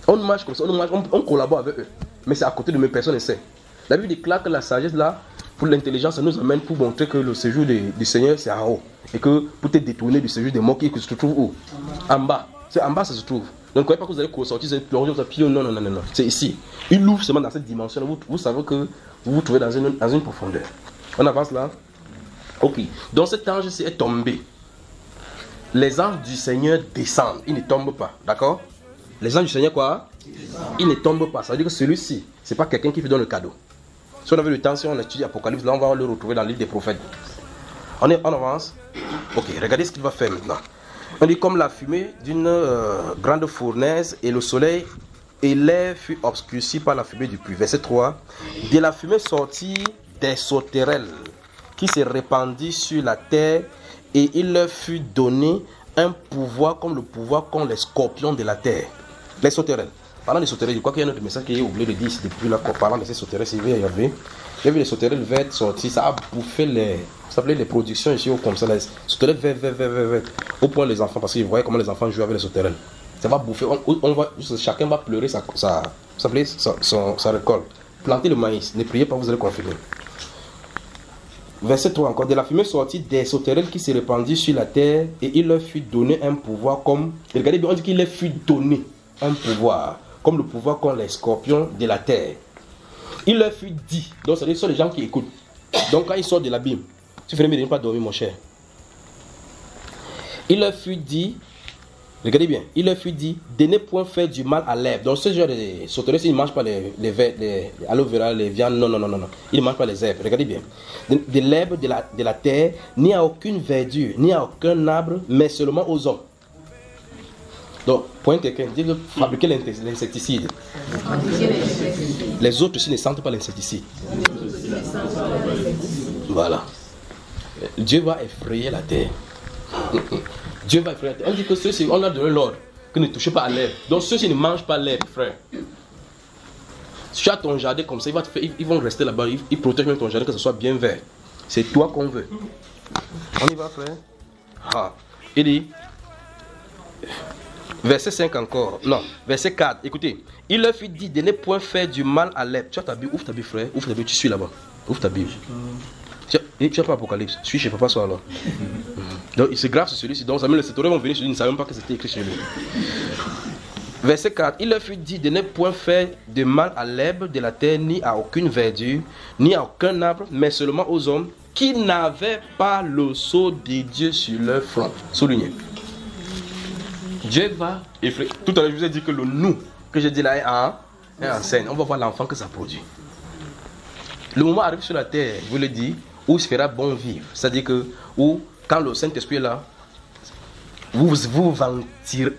On marche comme ça, on collabore avec eux. Mais c'est à côté de mes personnes, essaient. La Bible déclare que la sagesse là, pour l'intelligence, ça nous amène pour montrer que le séjour du Seigneur c'est en haut. Et que pour te détourner du séjour des morts qui se trouve où? En bas. C'est en bas ça se trouve. Donc ne croyez pas que vous allez ressortir, vous allez plonger, vous allez piller. Non, non, non, non. C'est ici. Il ouvre seulement dans cette dimension. Vous savez que vous vous trouvez dans une profondeur. On avance là. Ok. Donc cet ange est tombé. Les anges du Seigneur descendent. Ils ne tombent pas. D'accord? Les anges du Seigneur quoi? Ils ne tombent pas. Ça veut dire que celui-ci, c'est pas quelqu'un qui vous donne le cadeau. Si on avait le temps, si on étudie Apocalypse, là on va le retrouver dans le livre des prophètes. On avance. Ok, regardez ce qu'il va faire maintenant. On dit comme la fumée d'une grande fournaise et le soleil et l'air fut obscurci par la fumée du puits. Verset 3. De la fumée sortit des sauterelles qui se répandit sur la terre et il leur fut donné un pouvoir comme le pouvoir qu'ont les scorpions de la terre. Les sauterelles. Parlant des sauterelles, je crois qu'il y a un autre message qui est oublié de dire depuis là, parlant de ces sauterelles, c'est vrai, il y avait les sauterelles vertes sorties, ça a bouffé les productions ici comme ça, les sauterelles vertes, au point les enfants, parce qu'ils voyaient comment les enfants jouent avec les sauterelles. Ça va bouffer, chacun va pleurer sa récolte. Plantez le maïs, ne priez pas, vous allez confirmer. Verset 3 encore, de la fumée sortit des sauterelles qui se répandirent sur la terre et il leur fut donné un pouvoir comme, regardez bien, on dit qu'il leur fut donné un pouvoir, comme le pouvoir qu'ont les scorpions de la terre. Il leur fut dit, donc ce sont les gens qui écoutent, Donc quand il sort de l'abîme, tu finis de ne pas dormir, mon cher. Il leur fut dit, regardez bien, il leur fut dit, de ne point faire du mal à l'herbe. Donc ce genre de sauterelles, ils ne mangent pas les aloe vera, les viandes, non. Ils ne mangent pas les herbes, regardez bien. De l'herbe de la terre, ni à aucune verdure, ni à aucun arbre, mais seulement aux hommes. Donc, point quelqu'un dit que fabriquer l'insecticide. Les autres aussi ne sentent pas l'insecticide. Voilà. Dieu va effrayer la terre. Dieu va effrayer la terre. On dit que ceux-ci, on a donné l'ordre que ne touchez pas à l'herbe. Donc ceux-ci ne mangent pas l'herbe, frère. Si tu as ton jardin comme ça, ils vont rester là-bas. Ils protègent même ton jardin, que ce soit bien vert. C'est toi qu'on veut. On y va, frère. Ah. Il dit, verset 5 encore. Non, verset 4. Écoutez. Il leur fut dit de ne point faire du mal à l'herbe. Tu as ta Bible, ouvre ta Bible, frère. Ouvre ta Bible, tu suis là-bas. Ouvre ta Bible. Tu n'as pas Apocalypse. Suis chez Papa Soir là. Donc c'est grave sur celui-ci. Donc les sauterelles vont venir sur lui, ils ne savent même pas que c'était écrit chez lui. Verset 4. Il leur fut dit de ne point faire de mal à l'herbe de la terre, ni à aucune verdure, ni à aucun arbre, mais seulement aux hommes qui n'avaient pas le sceau de Dieu sur leur front. Soulignez. Dieu va effrayer. Tout à l'heure, je vous ai dit que le nous que j'ai dit là est en scène. On va voir l'enfant que ça produit. Le moment arrive sur la terre, je vous le dis, où il se fera bon vivre. C'est-à-dire que, où, quand le Saint-Esprit est là, vous vous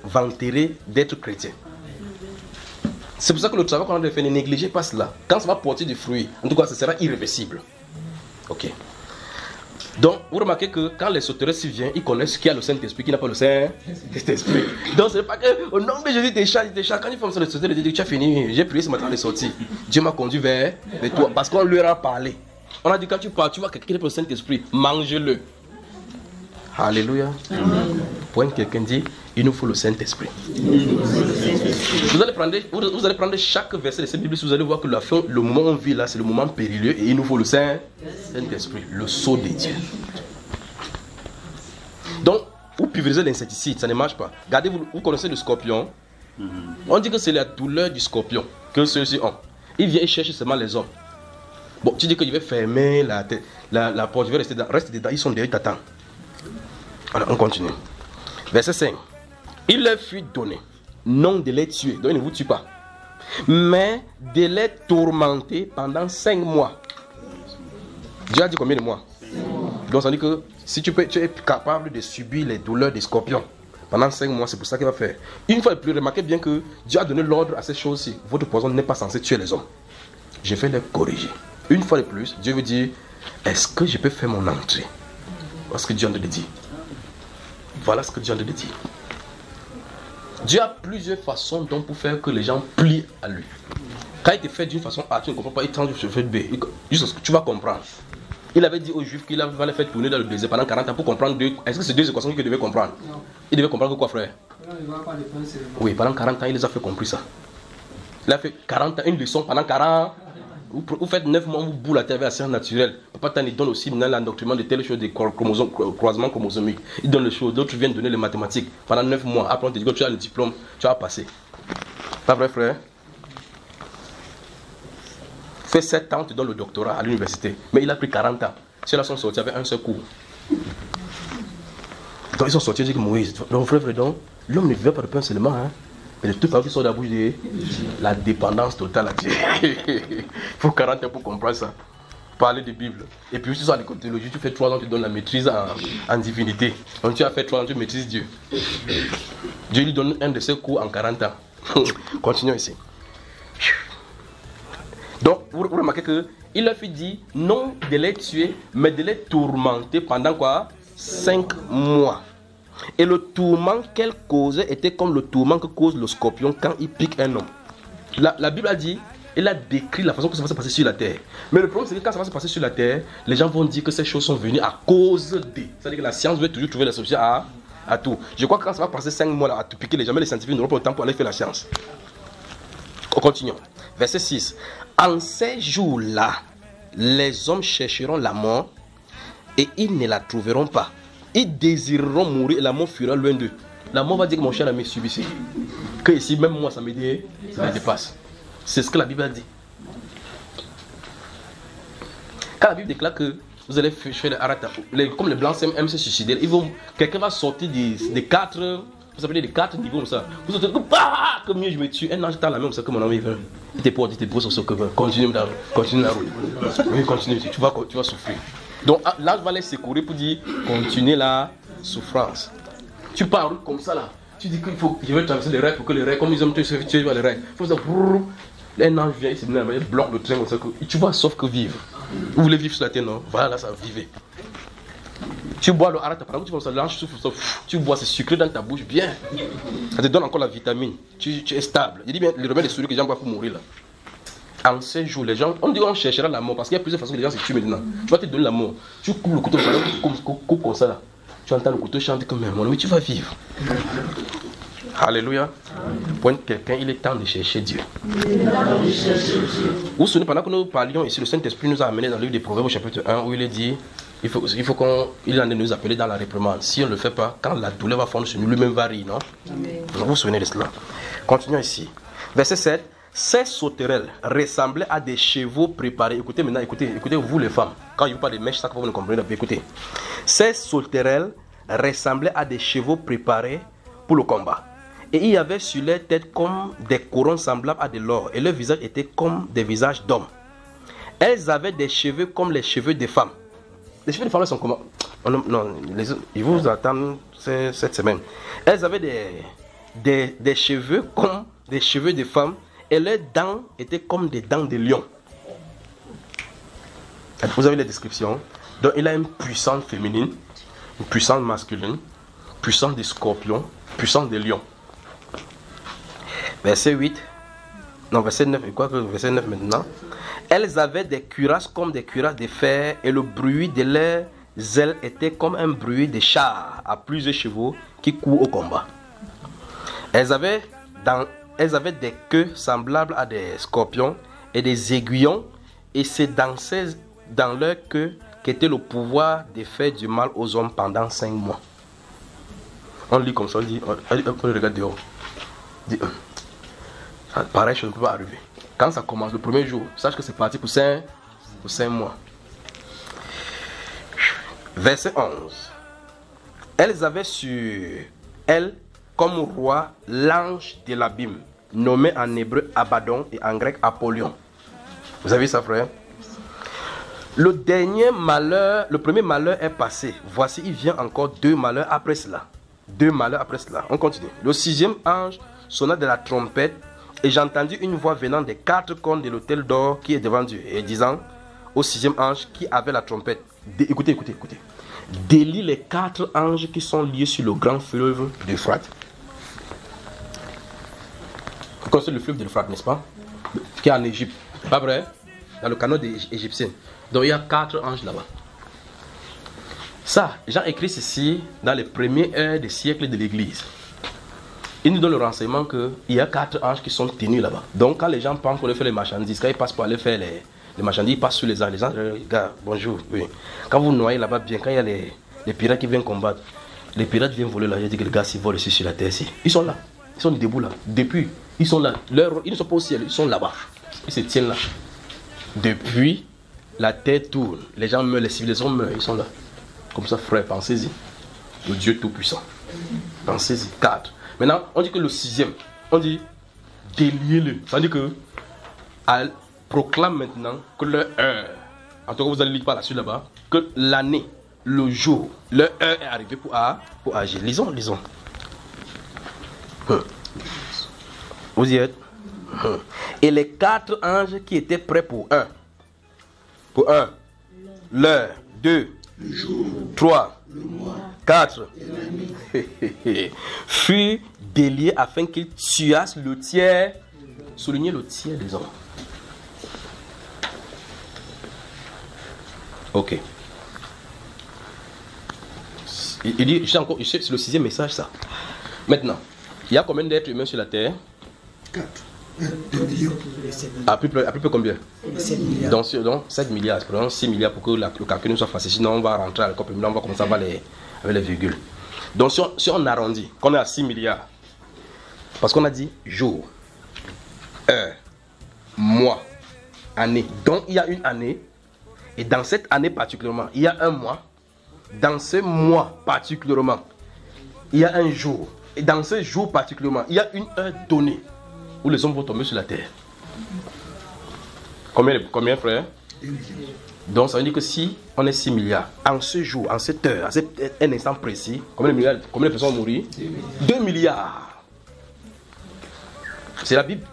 vanterez d'être chrétien. C'est pour ça que le travail qu'on a fait, ne négligez pas cela. Quand ça va porter des fruits, en tout cas, ce sera irréversible. Ok. Donc, vous remarquez que quand les sauterelles viennent, ils connaissent qui a le Saint-Esprit, qui n'a pas le Saint-Esprit. Donc, ce n'est pas que, oh non, mais Jésus t'es chat. Quand ils font ça, les sauterelles disent, tu as fini, j'ai prié ce matin de sortir. Dieu m'a conduit vers toi, parce qu'on leur a parlé. On a dit, quand tu pars, tu vois quelqu'un qui n'a pas le Saint-Esprit, mange-le. Alléluia. Point quelqu'un dit, il nous faut le Saint-Esprit. Vous allez prendre chaque verset de cette Bible, vous allez voir que le moment où on vit là, c'est le moment périlleux et il nous faut le Saint-Esprit, le sceau de Dieu. Donc, vous pulvérisez l'insecticide, ça ne marche pas. Regardez, vous connaissez le scorpion. On dit que c'est la douleur du scorpion que ceux-ci ont. Il vient et cherche seulement les hommes. Bon, tu dis qu'il va fermer la porte, je vais rester dedans, ils sont derrière, ils t'attendent. Alors, on continue. Verset 5. Il leur fut donné, non de les tuer, donc il ne vous tue pas, mais de les tourmenter pendant 5 mois. Dieu a dit combien de mois? Donc ça dit que si tu es capable de subir les douleurs des scorpions pendant 5 mois, c'est pour ça qu'il va faire. Une fois de plus, remarquez bien que Dieu a donné l'ordre à ces choses-ci. Votre poison n'est pas censé tuer les hommes. Je vais les corriger. Une fois de plus, Dieu veut dire, est-ce que je peux faire mon entrée? Parce que Dieu en a dit. Voilà ce que Dieu en a dit. Dieu a plusieurs façons donc pour faire que les gens plient à lui. Quand il te fait d'une façon A, tu ne comprends pas, il change de fait B. Juste ce que tu vas comprendre. Il avait dit aux Juifs qu'il va les faire tourner dans le désert pendant 40 ans pour comprendre deux. Est-ce que c'est 2 équations qu'il devait comprendre? Non. Il devait comprendre que quoi, frère? Oui, pendant 40 ans, il les a fait comprendre ça. Il a fait 40 ans, une leçon pendant 40 ans. Vous faites 9 mois, vous boulez la terre avec la science naturelle. Papa Tan, il donne aussi l'endoctrinement de telles choses, des croisements chromosomiques. Il donne les choses, d'autres viennent donner les mathématiques. Pendant 9 mois, après on te dit que tu as le diplôme, tu vas passer. Pas vrai, frère? Fait 7 ans, on te donne le doctorat à l'université. Mais il a pris 40 ans. Ceux-là sont sortis avec un seul cours. Donc ils sont sortis, ils disent que Moïse, donc frère, donc, l'homme ne vivait pas de pain seulement, hein. Mais le truc qui sort de la bouche de la dépendance totale à Dieu. Il faut 40 ans pour comprendre ça. Parler de Bible. Et puis, si tu sors à l'école de théologie, tu fais 3 ans, tu donnes la maîtrise en divinité. Donc, tu as fait 3 ans, tu maîtrises Dieu. Dieu lui donne un de ses cours en 40 ans. Continuons ici. Donc, vous remarquez qu'il leur fut dit non de les tuer, mais de les tourmenter pendant quoi? 5 mois. Et le tourment qu'elle causait était comme le tourment que cause le scorpion quand il pique un homme. La Bible a dit, elle a décrit la façon que ça va se passer sur la terre. Mais le problème c'est que quand ça va se passer sur la terre, les gens vont dire que ces choses sont venues à cause de. C'est-à-dire que la science veut toujours trouver la solution à tout. Je crois que quand ça va passer 5 mois là, à tout piquer, les gens, les scientifiques n'auront pas le temps pour aller faire la science. Continuons. Verset 6. En ces jours-là, les hommes chercheront la mort et ils ne la trouveront pas. Ils désireront mourir et la mort fuira loin d'eux. La mort va dire que mon cher ami subissé. Que ici, même moi, ça me dépasse. C'est ce que la Bible a dit. Quand la Bible déclare que vous allez faire les arata, comme les blancs aiment se suicider, quelqu'un va sortir des 4, vous appelez des 4 niveaux comme ça. Vous sortez comme mieux je me tue. Un ange t'a la main comme ça que mon ami veut. Il t'est pour dire, t'es beau sur ce que veut. Continue la route. Oui, continue, tu vas souffrir. Donc l'ange va les secourir pour dire, continuez la souffrance. Tu pars comme ça là. Tu dis qu'il faut, je vais traverser les rails pour que les rails, comme ils aiment tuer les rails. Il faut ça. Un ange vient, il bloque le train comme ça. Tu vois, sauf que vivre. Vous voulez vivre sur la terre, non? Voilà, ça, vivez. Tu bois le arata, par exemple, tu vois ça, l'ange souffle, tu bois, c'est sucré dans ta bouche, bien. Ça te donne encore la vitamine. Tu es stable. Il dit bien, le remède est celui que les gens boivent pour mourir là. En ces jours, les gens, on dit qu'on cherchera la mort parce qu'il y a plusieurs façons que les gens se tuent maintenant. Tu vas te donner la mort. Tu coupes le couteau, coupe comme ça là. Tu entends le couteau chanter comme mon ami, tu vas vivre. Alléluia. Pour quelqu'un, il est temps de chercher Dieu. Vous vous souvenez, pendant que nous parlions ici, le Saint-Esprit nous a amené dans le livre des Proverbes au chapitre 1 où il est dit, il faut qu'il en ait nous appeler dans la réprimande. Si on ne le fait pas, quand la douleur va fondre sur nous, lui-même va rire, non? Vous vous souvenez de cela? Continuons ici. Verset 7. Ces sauterelles ressemblaient à des chevaux préparés. Écoutez maintenant, écoutez vous les femmes. Quand il vous parle de mèches, ça que vous ne comprenez pas. Écoutez. Ces sauterelles ressemblaient à des chevaux préparés pour le combat. Et il y avait sur leur tête comme des couronnes semblables à de l'or. Et leur visage était comme des visages d'hommes. Elles avaient des cheveux comme les cheveux des femmes. Les cheveux des femmes sont comment? Non, ils vous attendent cette semaine. Elles avaient des cheveux comme des cheveux des femmes. Et leurs dents étaient comme des dents de lion. Vous avez les descriptions. Donc il a une puissance féminine, une puissance masculine, puissance des scorpions, puissance des lions. Verset 8. Non, verset 9. Et quoi que verset 9 maintenant. Elles avaient des cuirasses comme des cuirasses de fer. Et le bruit de leurs ailes était comme un bruit de chars à plusieurs chevaux qui courent au combat. Elles avaient des queues semblables à des scorpions et des aiguillons, et c'est dans leur queue qu'était le pouvoir de faire du mal aux hommes pendant 5 mois. On lit comme ça, on dit, on regarde dehors. Pareil, je ne peux pas arriver. Quand ça commence, le premier jour, sache que c'est parti pour 5 mois. Verset 11. Elles avaient sur elles comme roi l'ange de l'abîme, nommé en hébreu Abaddon et en grec Apollyon. Vous avez vu ça, frère? Le premier malheur est passé. Voici, il vient encore 2 malheurs après cela. 2 malheurs après cela. On continue. Le 6e ange sonna de la trompette et j'entendis une voix venant des 4 cornes de l'autel d'or qui est devant Dieu et disant au 6e ange qui avait la trompette, écoutez. Délie les 4 anges qui sont liés sur le grand fleuve d'Euphrate. Vous connaissez le fleuve d'Euphrate, n'est-ce pas? Qui est en Égypte. Pas vrai? Dans le canal égyptien. Donc il y a 4 anges là-bas. Ça, Jean écrit ceci dans les premières heures des siècles de l'église. Il nous donne le renseignement qu'il y a 4 anges qui sont tenus là-bas. Donc quand les gens pensent qu'on leur fait les marchandises, quand ils passent pour aller faire les marchandises, ils passent sur les anges. Les anges, gars, bonjour. Oui. Quand vous noyez là-bas bien, quand il y a les pirates qui viennent combattre, les pirates viennent voler là. Il dit que les gars, s'ils volent ici sur la terre, ici. Ils sont là. Ils sont debout là. Depuis, ils sont là. Ils ne sont pas au ciel, ils sont là-bas. Ils se tiennent là. Depuis, la terre tourne. Les gens meurent, les civilisations meurent. Ils sont là. Comme ça, frère, pensez-y. Le Dieu Tout-Puissant. Pensez-y. 4. Maintenant, on dit que le 6e, on dit déliez-le. Ça veut dire que elle proclame maintenant que leur heure, en tout cas vous allez lire par la suite là-bas, que l'année, le jour, leur heure est arrivée pour agir. Lisons. Vous y êtes? Et les 4 anges qui étaient prêts pour un, l'heure, 2, 3, 4, furent déliés afin qu'ils tuassent le tiers, soulignez le tiers des hommes. Ok. Il dit, c'est le 6e message ça. Maintenant, il y a combien d'êtres humains sur la terre? 4. 2 millions. À peu près combien? 7 milliards. Donc 7 milliards, prenons 6 milliards pour que le calcul ne soit facile. Sinon on va rentrer à l'école, on va commencer avec les virgules. Donc si on arrondit, qu'on est à 6 milliards, parce qu'on a dit jour, heure, mois, année. Donc il y a une année, Et dans cette année particulièrement, il y a un mois. Dans ce mois particulièrement, il y a un jour. Et dans ce jour particulièrement, il y a une heure donnée où les hommes vont tomber sur la terre. Combien frère? Donc ça veut dire que si on est 6 milliards, en ce jour, en cette heure, à un instant précis, combien de personnes vont mourir? 2 milliards. C'est la Bible.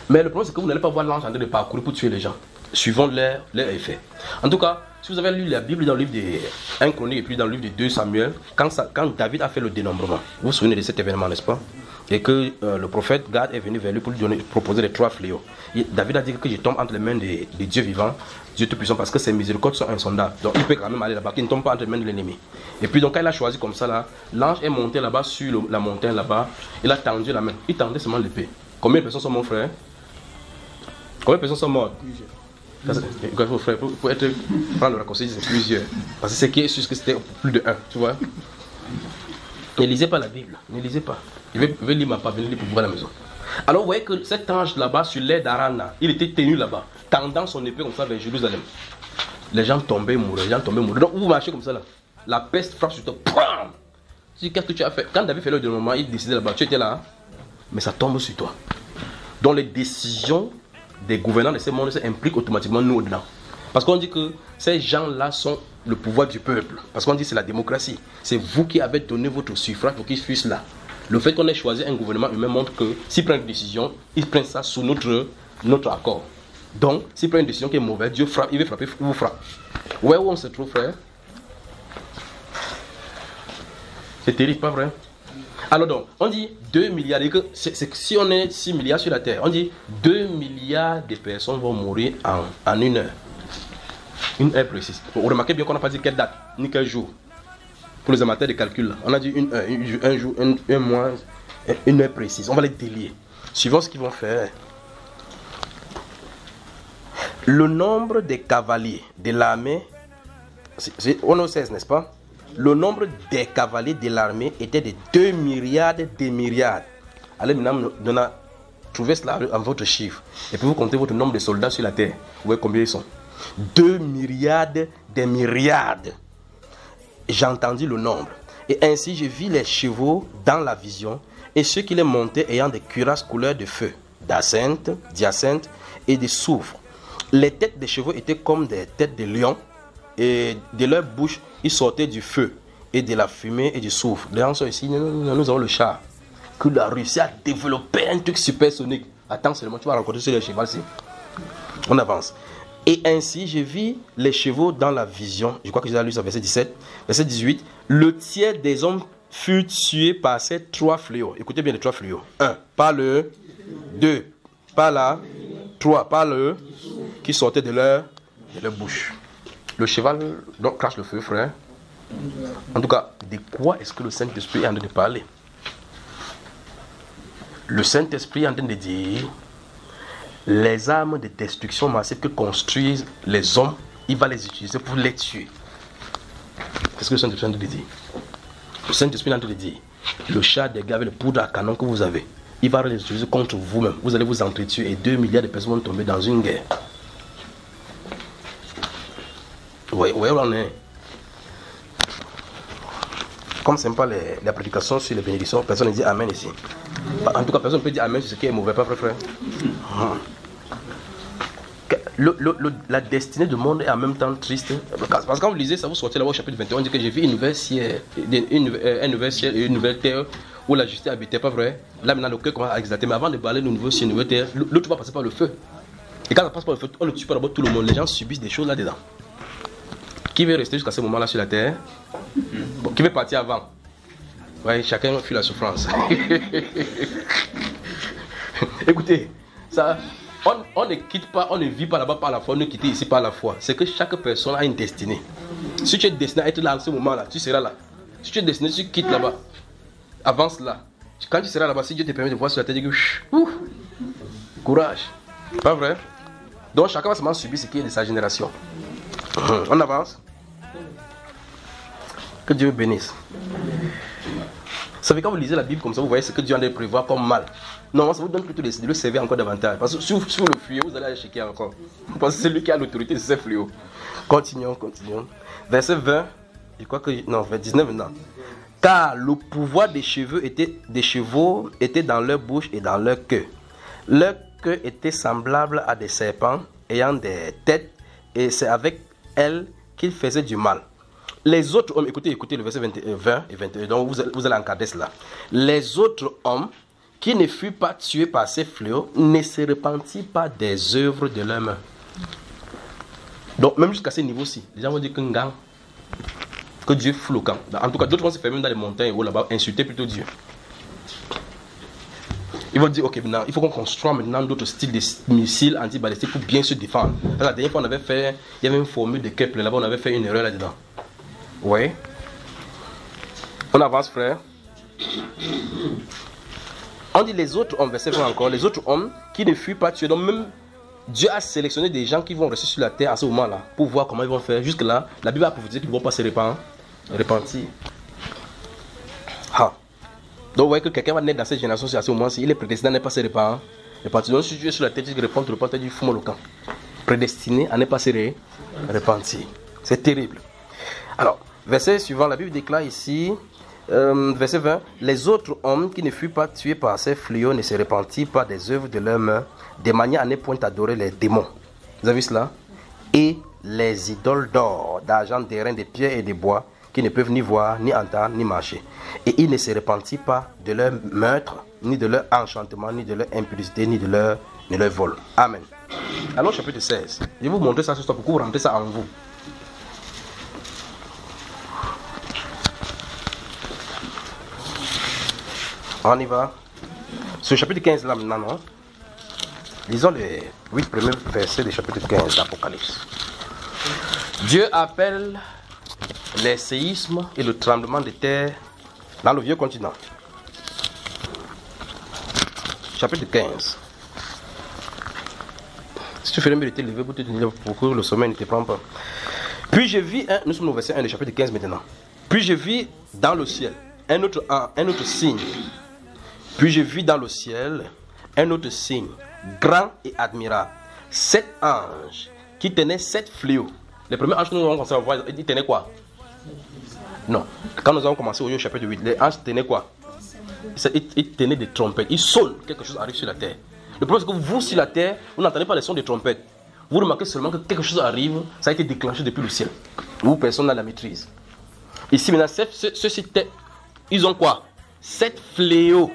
Mais le problème c'est que vous n'allez pas voir l'ange en train de parcourir pour tuer les gens, suivant leur effet. En tout cas, si vous avez lu la Bible dans le livre de 1 Chronique et puis dans le livre de 2 Samuel, quand David a fait le dénombrement, vous vous souvenez de cet événement, n'est-ce pas? Et que le prophète Gad est venu vers lui pour lui proposer les 3 fléaux. David a dit que je tombe entre les mains des dieux vivants, Dieu Tout-Puissant, parce que ses miséricordes sont insondables. Donc il peut quand même aller là-bas, qu'il ne tombe pas entre les mains de l'ennemi. Et puis donc quand il a choisi comme ça là, l'ange est monté là-bas sur la montagne là-bas, il a tendu la main, il tendait seulement l'épée. Combien de personnes sont mortes, frère? Combien de personnes sont mortes? Il faut prendre le raccourci, c'est plusieurs. Parce que c'est qui est sûr que c'était plus de 1, tu vois. Ne lisez pas la Bible, ne lisez pas. Je vais lire ma part, venez lire pour vous à la maison. Alors vous voyez que cet ange là-bas, sur l'air d'Arana, il était tenu là-bas, tendant son épée comme ça vers Jérusalem. Les gens tombaient, mouraient, les gens tombaient, mouraient. Donc vous marchez comme ça là, la peste frappe sur toi. Qu'est-ce que tu as fait? Quand David fait le dénombrement, il décidait là-bas, tu étais là, mais ça tombe sur toi. Donc les décisions des gouvernants de ce monde impliquent automatiquement nous dedans. Parce qu'on dit que ces gens-là sont le pouvoir du peuple. Parce qu'on dit que c'est la démocratie. C'est vous qui avez donné votre suffrage pour qu'ils fussent là. Le fait qu'on ait choisi un gouvernement humain montre que s'ils prennent une décision, ils prennent ça sous notre accord. Donc, s'ils prennent une décision qui est mauvaise, Dieu frappe, il va frapper, il vous frappe. Où on se trouve, frère? C'est terrible, pas vrai? Alors donc, on dit 2 milliards, et que si on est 6 milliards sur la terre, on dit 2 milliards de personnes vont mourir en une heure. Une heure précise. Vous remarquez bien qu'on n'a pas dit quelle date, ni quel jour. Pour les amateurs de calcul, là. On a dit une heure, un jour, un mois, une heure précise. On va les délier. Suivant ce qu'ils vont faire. Le nombre des cavaliers de l'armée, on est au 16, n'est-ce pas? Le nombre des cavaliers de l'armée était de 2 milliards de milliards. Allez maintenant, trouvez cela en votre chiffre. Et puis vous comptez votre nombre de soldats sur la terre. Vous voyez combien ils sont. 2 milliards de milliards. J'ai entendu le nombre. Et ainsi je vis les chevaux dans la vision, et ceux qui les montaient ayant des cuirasses couleur de feu, d'hyacinthe et de soufre. Les têtes des chevaux étaient comme des têtes de lions, et de leur bouche, il sortait du feu et de la fumée et du soufre. Les gens sont ici, nous avons le char. Que la Russie a développé un truc supersonique. Attends seulement, tu vas rencontrer sur les chevaux-ci. On avance. Et ainsi, je vis les chevaux dans la vision. Je crois que j'ai lu ça, verset 17. Verset 18. Le tiers des hommes fut tué par ces 3 fléaux. Écoutez bien les 3 fléaux. 1. Par le 2. Par la 3. Par le qui sortait de leur bouche. Le cheval donc crache le feu, frère. En tout cas, de quoi est-ce que le Saint-Esprit est en train de parler? Le Saint-Esprit est en train de dire les armes de destruction massive que construisent les hommes, il va les utiliser pour les tuer. C'est ce que le Saint-Esprit est en train de dire. Le Saint-Esprit est en train de dire le char des gars avec le poudre à canon que vous avez, il va les utiliser contre vous-même. Vous allez vous entretuer et 2 milliards de personnes vont tomber dans une guerre. Oui, où on est. Comme ce n'est pas la prédication sur les bénédictions, personne ne dit Amen ici. En tout cas, personne ne peut dire Amen sur ce qui est mauvais, pas vrai, frère? La destinée du monde est en même temps triste. Parce que quand vous lisez ça, vous sortez là-bas au chapitre 21, on dit que j'ai vu un nouvel ciel et une nouvelle terre où la justice habitait, pas vrai? Là maintenant le cœur commence à exalter. Mais avant de parler de nouveau ciel et une nouvelle terre, l'autre va passer par le feu. Et quand ça passe par le feu, on ne tue pas d'abord tout le monde. Les gens subissent des choses là-dedans. Qui veut rester jusqu'à ce moment-là sur la terre? Bon, qui veut partir avant? Oui, chacun fuit la souffrance. Écoutez, ça, on ne quitte pas, on ne vit pas là-bas par la foi, on ne quitte ici par la foi. C'est que chaque personne a une destinée. Si tu es destiné à être là en ce moment-là, tu seras là. Si tu es destiné, tu quittes là-bas. Avance là. Quand tu seras là-bas, si Dieu te permet de voir sur la terre, tu dis courage. Pas vrai? Donc chacun va seulement subir ce qui est de sa génération. On avance. Que Dieu bénisse. savez, quand vous lisez la Bible comme ça, vous voyez ce que Dieu a de prévoir comme mal. Non, ça vous donne plutôt de le servir encore davantage. Parce que sur le fléau, vous allez aller checker encore. Parce que c'est lui qui a l'autorité sur ces fléaux. Continuons. Verset 20, je crois que. Non, verset 19 maintenant. Car le pouvoir des chevaux était dans leur bouche et dans leur queue. Leur queue était semblable à des serpents ayant des têtes, et c'est avec elles qu'ils faisaient du mal. Les autres hommes, écoutez le verset 20 et 21, donc vous allez encadrer cela. Les autres hommes qui ne furent pas tués par ces fléaux ne se repentirent pas des œuvres de leurs mains. Donc même jusqu'à ce niveau-ci, les gens vont dire que Dieu fout le camp. En tout cas, d'autres vont se faire même dans les montagnes ou là-bas, insulter plutôt Dieu. Ils vont dire, ok, maintenant, il faut qu'on construise maintenant d'autres styles de missiles antibalistiques pour bien se défendre. La dernière fois, il y avait une formule de Kepler, là-bas, on avait fait une erreur là-dedans. Oui. On avance, frère. On dit les autres hommes, verset 20 encore, les autres hommes qui ne furent pas tués. Donc même Dieu a sélectionné des gens qui vont rester sur la terre à ce moment-là pour voir comment ils vont faire. Jusque-là, la Bible a prophétisé qu'ils ne vont pas se repentir. Ah. Donc vous voyez que quelqu'un va naître dans cette génération à ce moment-ci, il est prédestiné à ne pas se repentir. Donc si tu es sur la tête, tu réponds, tu réponds, tu dis fous-moi le camp. Prédestiné à ne pas se repentir. C'est terrible. Alors, verset suivant, la Bible déclare ici, verset 20, les autres hommes qui ne furent pas tués par ces fléaux ne se repentirent pas des œuvres de leurs mains, de manière à ne point adorer les démons. Vous avez vu cela? Et les idoles d'or, d'argent, d'airain, de pierre et de bois, qui ne peuvent ni voir, ni entendre, ni marcher. Et ils ne se repentirent pas de leur meurtre, ni de leur enchantement, ni de leur impudicité, ni de leur vol. Amen. Alors, chapitre 16. Je vais vous montrer ça ce soir pour que vous rentrez ça en vous. On y va. Ce chapitre 15 là maintenant, non? Lisons les 8 premiers versets du chapitre 15 d'Apocalypse. Dieu appelle les séismes et le tremblement de terre dans le vieux continent. Chapitre 15. Si tu fais le mieux de te lever pour que le sommeil ne te prenne pas. Puis je vis, nous sommes au verset 1 du chapitre 15 maintenant. Puis je vis dans le ciel un autre signe. Puis je vis dans le ciel un autre signe, grand et admirable. 7 anges qui tenaient 7 fléaux. Les premiers anges que nous avons commencé à voir, ils tenaient quoi? Non. Quand nous avons commencé au chapitre 8, les anges tenaient quoi? Ils tenaient des trompettes. Ils sonnent, quelque chose arrive sur la terre. Le problème c'est que vous, sur la terre, vous n'entendez pas les sons des trompettes. Vous remarquez seulement que quelque chose arrive, ça a été déclenché depuis le ciel. Vous, personne n'a la maîtrise. Ici, maintenant, ceux-ci, ils ont quoi? 7 fléaux.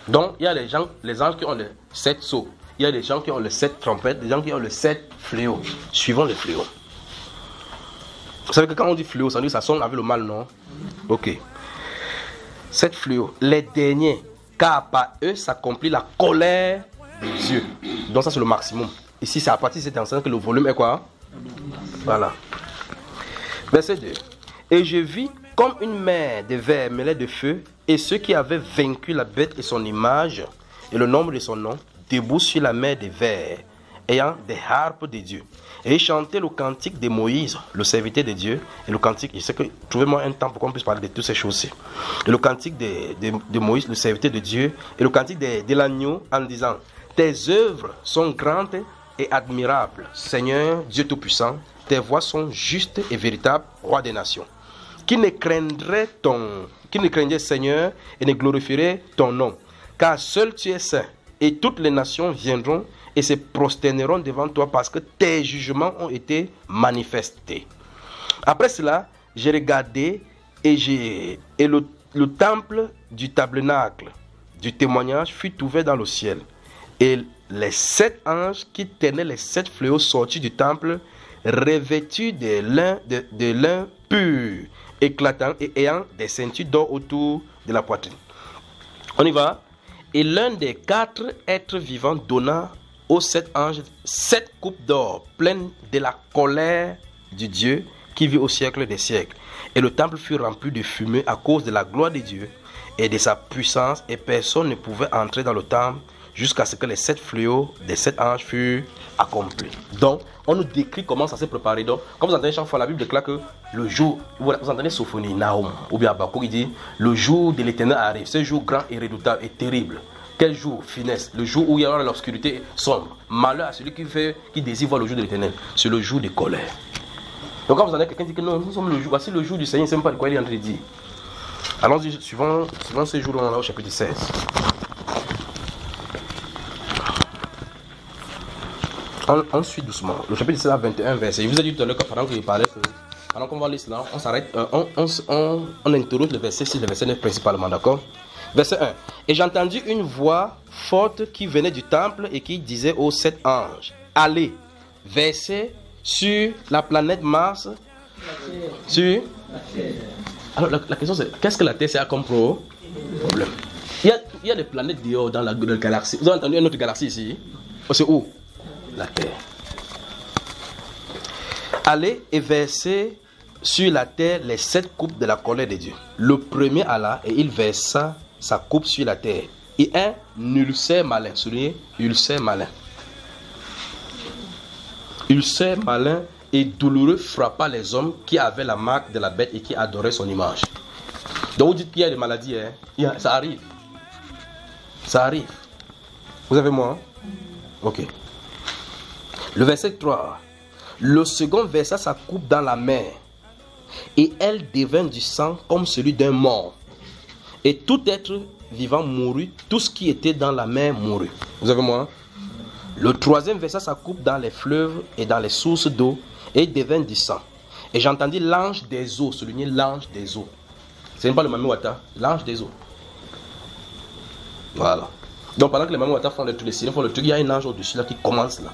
Donc, il y a les anges qui ont les 7 sceaux. Il y a des gens qui ont les 7 trompettes, des gens qui ont les 7 fléaux. Suivant les fléaux. Vous savez que quand on dit fléau, ça veut dire que ça sonne avec le mal, non? Ok. 7 fléaux. Les derniers, car par eux s'accomplit la colère de Dieu. Donc ça c'est le maximum. Ici c'est à partir de cet enseignement que le volume est quoi? Voilà. Verset 2. Et je vis comme une mer de verre mêlée de feu, et ceux qui avaient vaincu la bête et son image, et le nombre de son nom, debout sur la mer de verre, ayant des harpes de Dieu. Et ils chantaient le cantique de Moïse, le serviteur de Dieu, et le cantique, je sais que, trouvez-moi un temps pour qu'on puisse parler de toutes ces choses-ci. Et le cantique de Moïse, le serviteur de Dieu, et le cantique de l'agneau, en disant, tes œuvres sont grandes et admirables, Seigneur, Dieu Tout-Puissant, tes voies sont justes et véritables, Roi des nations. Qui ne craindrait Seigneur, et ne glorifierait ton nom, car seul tu es saint, et toutes les nations viendront et se prosterneront devant toi parce que tes jugements ont été manifestés. Après cela, j'ai regardé et le temple du tabernacle du témoignage fut ouvert dans le ciel. Et les 7 anges qui tenaient les 7 fléaux sortis du temple, revêtus de lin pur, éclatant et ayant des ceintures d'or autour de la poitrine. On y va. Et l'un des 4 êtres vivants donna aux 7 anges 7 coupes d'or pleines de la colère du Dieu qui vit au siècle des siècles. Et le temple fut rempli de fumée à cause de la gloire de Dieu et de sa puissance, et personne ne pouvait entrer dans le temple jusqu'à ce que les 7 fléaux des 7 anges furent accomplis. Donc, on nous décrit comment ça s'est préparé. Donc, quand vous entendez chaque fois, la Bible déclare que le jour, vous entendez Sophonie, Nahum, ou bien Habakkuk, il dit, le jour de l'Éternel arrive, ce jour grand et redoutable et terrible. Quel jour, finesse, le jour où il y aura l'obscurité sombre. Malheur à celui qui désire voir le jour de l'Éternel. C'est le jour de colère. Donc quand vous entendez quelqu'un dire que non, nous sommes le jour, voici le jour du Seigneur, il ne sait même pas de quoi il est en train de dire. Allons-y, suivant ces jours-là, au chapitre 16. On suit doucement. Le chapitre 16 à 21 verset. Je vous ai dit tout à l'heure que pendant que je parlais, pendant qu'on va lire cela, on s'arrête, on interrompt le verset 6, le verset 9 principalement, d'accord? Verset 1. Et j'entendis une voix forte qui venait du temple et qui disait aux 7 anges, allez, versez sur la planète Mars, sur la Terre. Alors la question c'est, qu'est-ce que la Terre c'est comme problème? Il y a des planètes dehors dans la galaxie. Vous avez entendu une autre galaxie ici? C'est où? La Terre. Allez et versez sur la terre les 7 coupes de la colère de Dieu. Le premier alla et il versa sa coupe sur la terre. Et un ulcère malin, soulignez, ulcère malin. Ulcère malin et douloureux frappa les hommes qui avaient la marque de la bête et qui adoraient son image. Donc vous dites qu'il y a des maladies, hein? Ça arrive. Ça arrive. Vous avez moi? Ok. Le verset 3. Le second versa sa coupe dans la mer. Et elle devint du sang comme celui d'un mort. Et tout être vivant mourut, tout ce qui était dans la mer mourut. Vous avez moi? Le troisième versa sa coupe dans les fleuves et dans les sources d'eau, et devint du sang. Et j'entendis l'ange des eaux, souligner l'ange des eaux. Ce n'est pas le Mami Wata, l'ange des eaux. Voilà. Donc pendant que les Mami Wata font tous les signes, font le truc, il y a un ange au-dessus là qui commence là.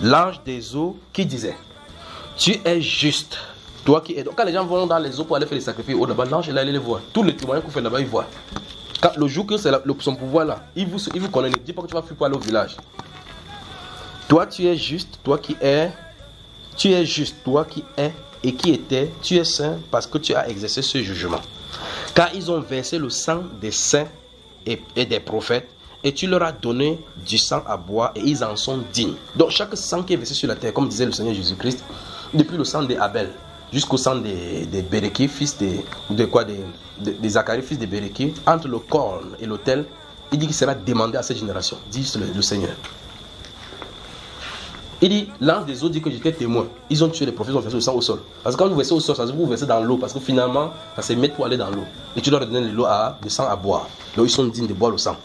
L'ange des eaux qui disait, tu es juste, toi qui es... Donc quand les gens vont dans les eaux pour aller faire les sacrifices, là-bas, l'ange est là, il les voit. Tous les témoignages qu'on fait là-bas, il voit. Quand, le jour que c'est son pouvoir là, il vous connaît, ne dis pas que tu vas fuir pour aller au village. Toi tu es juste, toi qui es... Tu es juste, toi qui es et qui était, tu es saint parce que tu as exercé ce jugement. Car ils ont versé le sang des saints et des prophètes, et tu leur as donné du sang à boire et ils en sont dignes. Donc chaque sang qui est versé sur la terre, comme disait le Seigneur Jésus-Christ, depuis le sang d'Abel jusqu'au sang des Béréki, fils de Zacharie, fils de Béréki, entre le corne et l'autel, il dit qu'il sera demandé à cette génération, dit le Seigneur. Il dit, l'ange des eaux dit que j'étais témoin. Ils ont tué les prophètes, ils ont versé le sang au sol. Parce que quand vous versez au sol, ça veut dire que vous versez dans l'eau. Parce que finalement, ça se met pour aller dans l'eau. Et tu dois donner de l'eau de sang à boire. Donc ils sont dignes de boire le sang.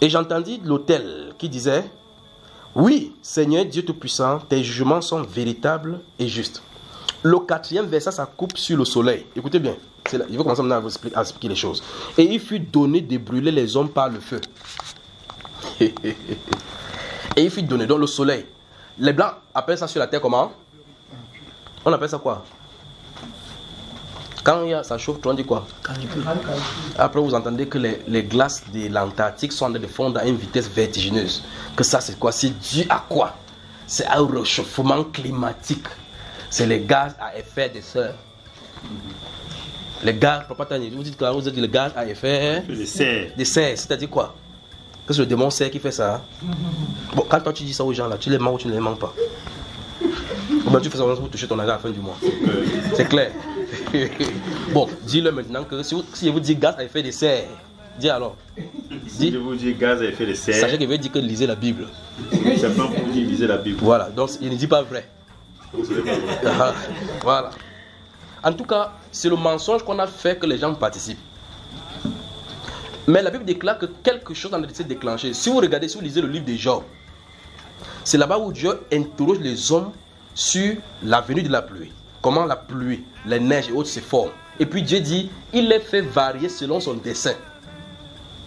Et j'entendis l'autel qui disait, oui, Seigneur Dieu Tout-Puissant, tes jugements sont véritables et justes. Le quatrième versa sa coupe sur le soleil. Écoutez bien, là, je vais commencer maintenant à expliquer les choses. Et il fut donné de brûler les hommes par le feu. Et il fut donné, donc le soleil. Les blancs appellent ça sur la terre comment? On appelle ça quoi? Quand ça chauffe, on dit quoi? Après vous entendez que les glaces de l'Antarctique sont en train de fondre à une vitesse vertigineuse. Que ça c'est quoi? C'est dû à quoi? C'est un réchauffement climatique. C'est les gaz à effet de serre. Les gaz, vous dites que vous êtes les gaz à effet de serre. C'est-à-dire quoi? Que c'est le démon serre qui fait ça. Hein? Bon, quand toi tu dis ça aux gens là, tu les mens ou tu ne les mens pas? Ou bien tu fais ça pour toucher ton argent à la fin du mois. C'est clair. Bon, dis-le maintenant que si je vous dis gaz à effet de serre, dis alors. Si je vous dis gaz à effet de serre, sachez qu'il veut dire que lisez la Bible. C'est pas pour dire lisez la Bible. Voilà, donc il ne dit pas vrai. Voilà. En tout cas, c'est le mensonge qu'on a fait que les gens participent. Mais la Bible déclare que quelque chose en a été déclenché. Si vous regardez, si vous lisez le livre de Job, c'est là-bas où Dieu interroge les hommes sur la venue de la pluie. Comment la pluie, les neiges et autres se forment. Et puis Dieu dit, il les fait varier selon son dessein.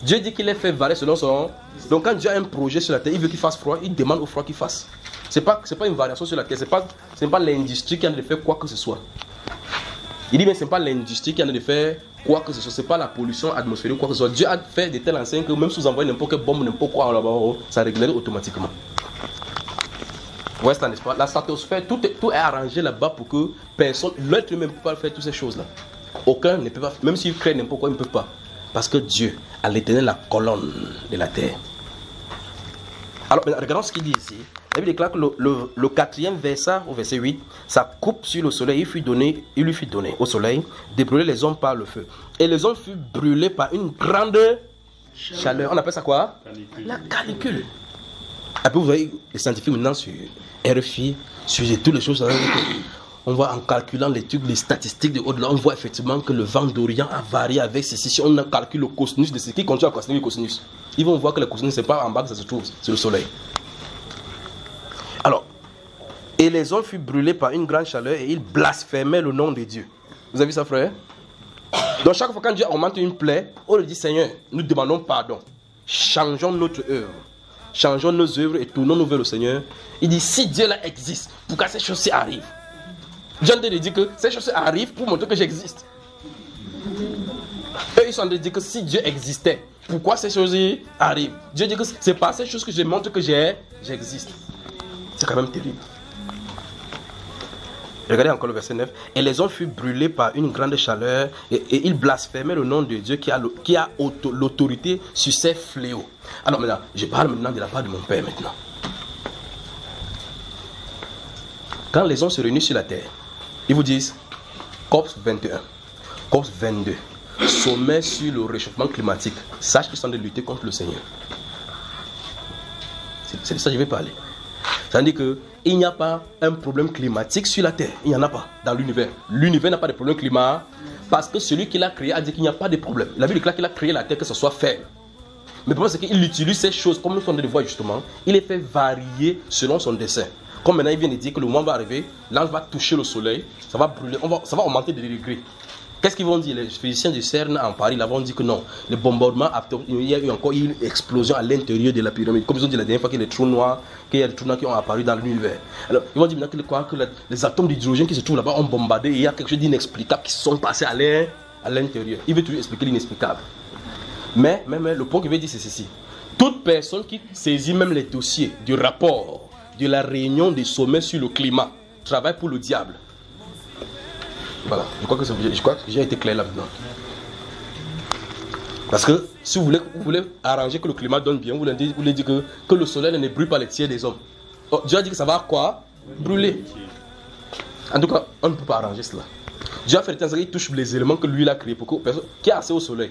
Dieu dit qu'il les fait varier selon son... Donc quand Dieu a un projet sur la terre, il veut qu'il fasse froid, il demande au froid qu'il fasse. C'est pas une variation sur la terre, ce n'est pas l'industrie qui a de faire quoi que ce soit. Il dit, mais ce n'est pas l'industrie qui a de faire quoi que ce soit, ce n'est pas la pollution atmosphérique, quoi que ce soit. Dieu a fait de telles enseignes que même si vous envoyez n'importe quelle bombe, n'importe quoi là-bas, ça réglerait automatiquement. Ouais, n'est-ce pas? La stratosphère, tout est arrangé là-bas pour que personne, l'être humain ne peut pas faire toutes ces choses-là. Aucun ne peut pas, même s'ils créent n'importe quoi, ils ne peuvent pas. Parce que Dieu a l'Éternel la colonne de la terre. Alors, regardons ce qu'il dit ici. La Bible déclare que le 4e verset, au verset 8, ça coupe sur le soleil. Il lui fut donné au soleil de brûler les hommes par le feu. Et les hommes furent brûlés par une grande chaleur. On appelle ça quoi? Canicule. La canicule. Après, vous voyez les scientifiques maintenant sur RFI, sur toutes les choses. On voit en calculant les trucs, les statistiques de au-delà, on voit effectivement que le vent d'Orient a varié avec ceci. Si on calcule le cosinus de ce qui continue à calculer le cosinus, ils vont voir que le cosinus, ce n'est pas en bas que ça se trouve, c'est le soleil. Alors, et les hommes furent brûlés par une grande chaleur et ils blasphémaient le nom de Dieu. Vous avez vu ça, frère? Donc, chaque fois quand Dieu augmente une plaie, on lui dit, Seigneur, nous demandons pardon. Changeons notre œuvre. Changeons nos œuvres et tournons-nous vers le Seigneur. Il dit, si Dieu là existe, pourquoi ces choses-ci arrivent? Jean de dire que ces choses arrivent pour montrer que j'existe. Eux, ils sont en train de dire que si Dieu existait, pourquoi ces choses arrivent? Dieu dit que c'est par ces choses que je montre que j'existe. C'est quand même terrible. Regardez encore le verset 9. Et les hommes furent brûlés par une grande chaleur et ils blasphémaient le nom de Dieu qui a l'autorité sur ces fléaux. Alors maintenant, je parle maintenant de la part de mon Père maintenant. Quand les hommes se réunissent sur la terre, ils vous disent COP 21, COP 22, sommet sur le réchauffement climatique. Sache qu'ils sont en train de lutter contre le Seigneur. C'est de ça que je vais parler. Ça veut dire qu'il n'y a pas un problème climatique sur la terre. Il n'y en a pas dans l'univers. L'univers n'a pas de problème climat parce que celui qui l'a créé a dit qu'il n'y a pas de problème. La Bible déclare qu'il a créé la terre que ce soit faible. Mais le problème c'est qu'il utilise ces choses comme nous sommes en train de voir justement. Il les fait varier selon son dessein. Comme maintenant il vient de dire que le moment va arriver, l'ange va toucher le soleil, ça va brûler, ça va augmenter de degrés. Qu'est-ce qu'ils vont dire? Les physiciens du CERN en Paris là vont dire que non, le bombardement, il y a eu encore une explosion à l'intérieur de la pyramide. Comme ils ont dit la dernière fois qu'il y a des trous noirs, qu'il y a des trous noirs qui ont apparu dans l'univers. Alors ils vont dire maintenant que les atomes d'hydrogène qui se trouvent là-bas ont bombardé et il y a quelque chose d'inexplicable qui sont passés à l'intérieur. Il veut toujours expliquer l'inexplicable. Mais le point qu'il veut dire c'est ceci. Toute personne qui saisit même les dossiers du rapport de la réunion des sommets sur le climat travaille pour le diable. Voilà, je crois que j'ai été clair là-dedans. Parce que si vous voulez arranger que le climat donne bien, vous voulez dire que le soleil ne brûle pas les tiers des hommes. Oh, Dieu a dit que ça va quoi? Brûler. En tout cas, on ne peut pas arranger cela. Dieu a fait le temps qu'il touche les éléments que lui il a créés pour que personne qui a accès au soleil.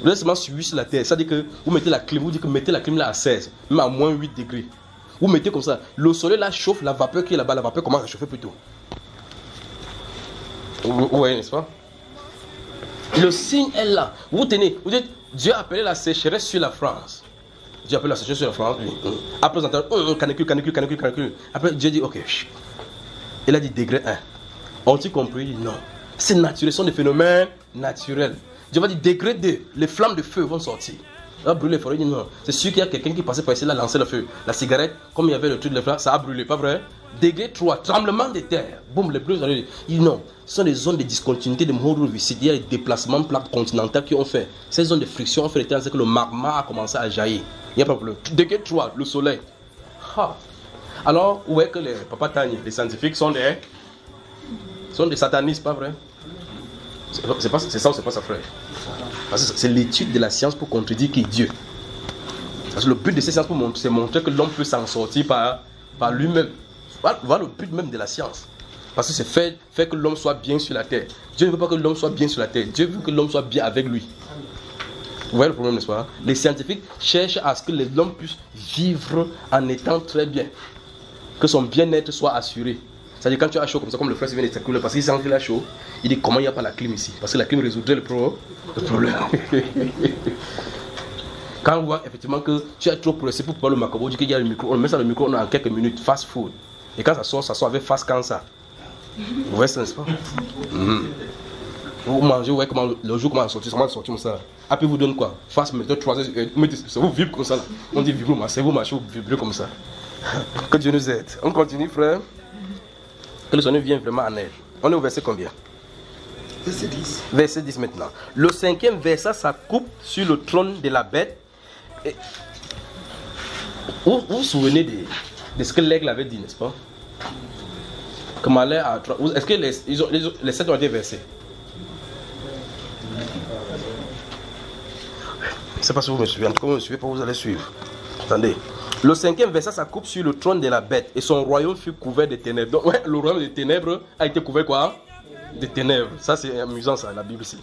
Vous êtes seulement suivi sur la terre. Ça veut dire que vous mettez la clim, vous dites que mettez la clim là à 16, même à moins 8 degrés. Vous mettez comme ça. Le soleil là chauffe la vapeur qui est là-bas. La vapeur commence à chauffer plus tôt. Vous voyez, n'est-ce pas? Le signe est là. Vous tenez. Vous dites, Dieu a appelé la sécheresse sur la France. Dieu a appelé la sécheresse sur la France. Après, vous entendez, canicule. Après, Dieu dit, ok. Il a dit degré 1. Ont-ils compris? Il dit non. C'est naturel. Ce sont des phénomènes naturels. Dieu va dire degré 2. Les flammes de feu vont sortir. Là, brûler les forêts, il dit non. C'est sûr qu'il y a quelqu'un qui passait par ici, là, lancer le feu. La cigarette, comme il y avait le truc de flammes, ça a brûlé, pas vrai? Degré 3, tremblement de terre. Boum, les bleus, il dit non. Ce sont des zones de discontinuité de Moro-Vicide. Il y a des déplacements de plaques continentales qui ont fait. Ces zones de friction ont fait le terrain, c'est que le magma a commencé à jaillir. Il n'y a pas de problème. Degré 3, le soleil. Ha. Alors, où est que les papas Tani, les scientifiques sont des satanistes, pas vrai? C'est ça ou c'est pas ça, frère? Parce que c'est l'étude de la science pour contredire qui est Dieu. Parce que le but de ces sciences, c'est montrer que l'homme peut s'en sortir par lui-même. Voilà le but même de la science. Parce que c'est fait que l'homme soit bien sur la terre. Dieu ne veut pas que l'homme soit bien sur la terre. Dieu veut que l'homme soit bien avec lui. Vous voyez le problème, n'est-ce pas? Les scientifiques cherchent à ce que l'homme puisse vivre en étant très bien. Que son bien-être soit assuré. C'est-à-dire quand tu as chaud comme ça, comme le frère vient de s'écouler, parce qu'il sent qu'il a chaud, il dit comment il n'y a pas la clim ici? Parce que la clim résoudrait le problème. Quand on voit effectivement que tu es trop pressé pour pouvoir le macabre, on dit qu'il y a le micro, on met ça dans le micro en quelques minutes, fast food. Et quand ça sort avec fast cancer. Vous voyez ça, n'est-ce pas? Vous mangez, vous voyez comment le jour commence à sortir, comme ça. Après vous donne quoi? Fast, mettez 3 heures, vous vibrez comme ça. Là. On dit vibrer, vous marchez, vous vibrez comme ça. Que Dieu nous aide. On continue, frère. Que le Seigneur vienne vraiment en aide. On est au verset combien? Verset 10. Verset 10 maintenant. Le 5e verset, ça coupe sur le trône de la bête. Et vous vous souvenez de ce que l'aigle avait dit, n'est-ce pas? Est-ce que les 7 ont été versés? Je ne sais pas si vous me suivez. En tout cas, vous ne me suivez pas, vous allez suivre. Attendez. Le 5e verset, ça coupe sur le trône de la bête et son royaume fut couvert de ténèbres. Donc, ouais, le royaume des ténèbres a été couvert quoi? Des ténèbres. Ça, c'est amusant, ça, la Bible ici.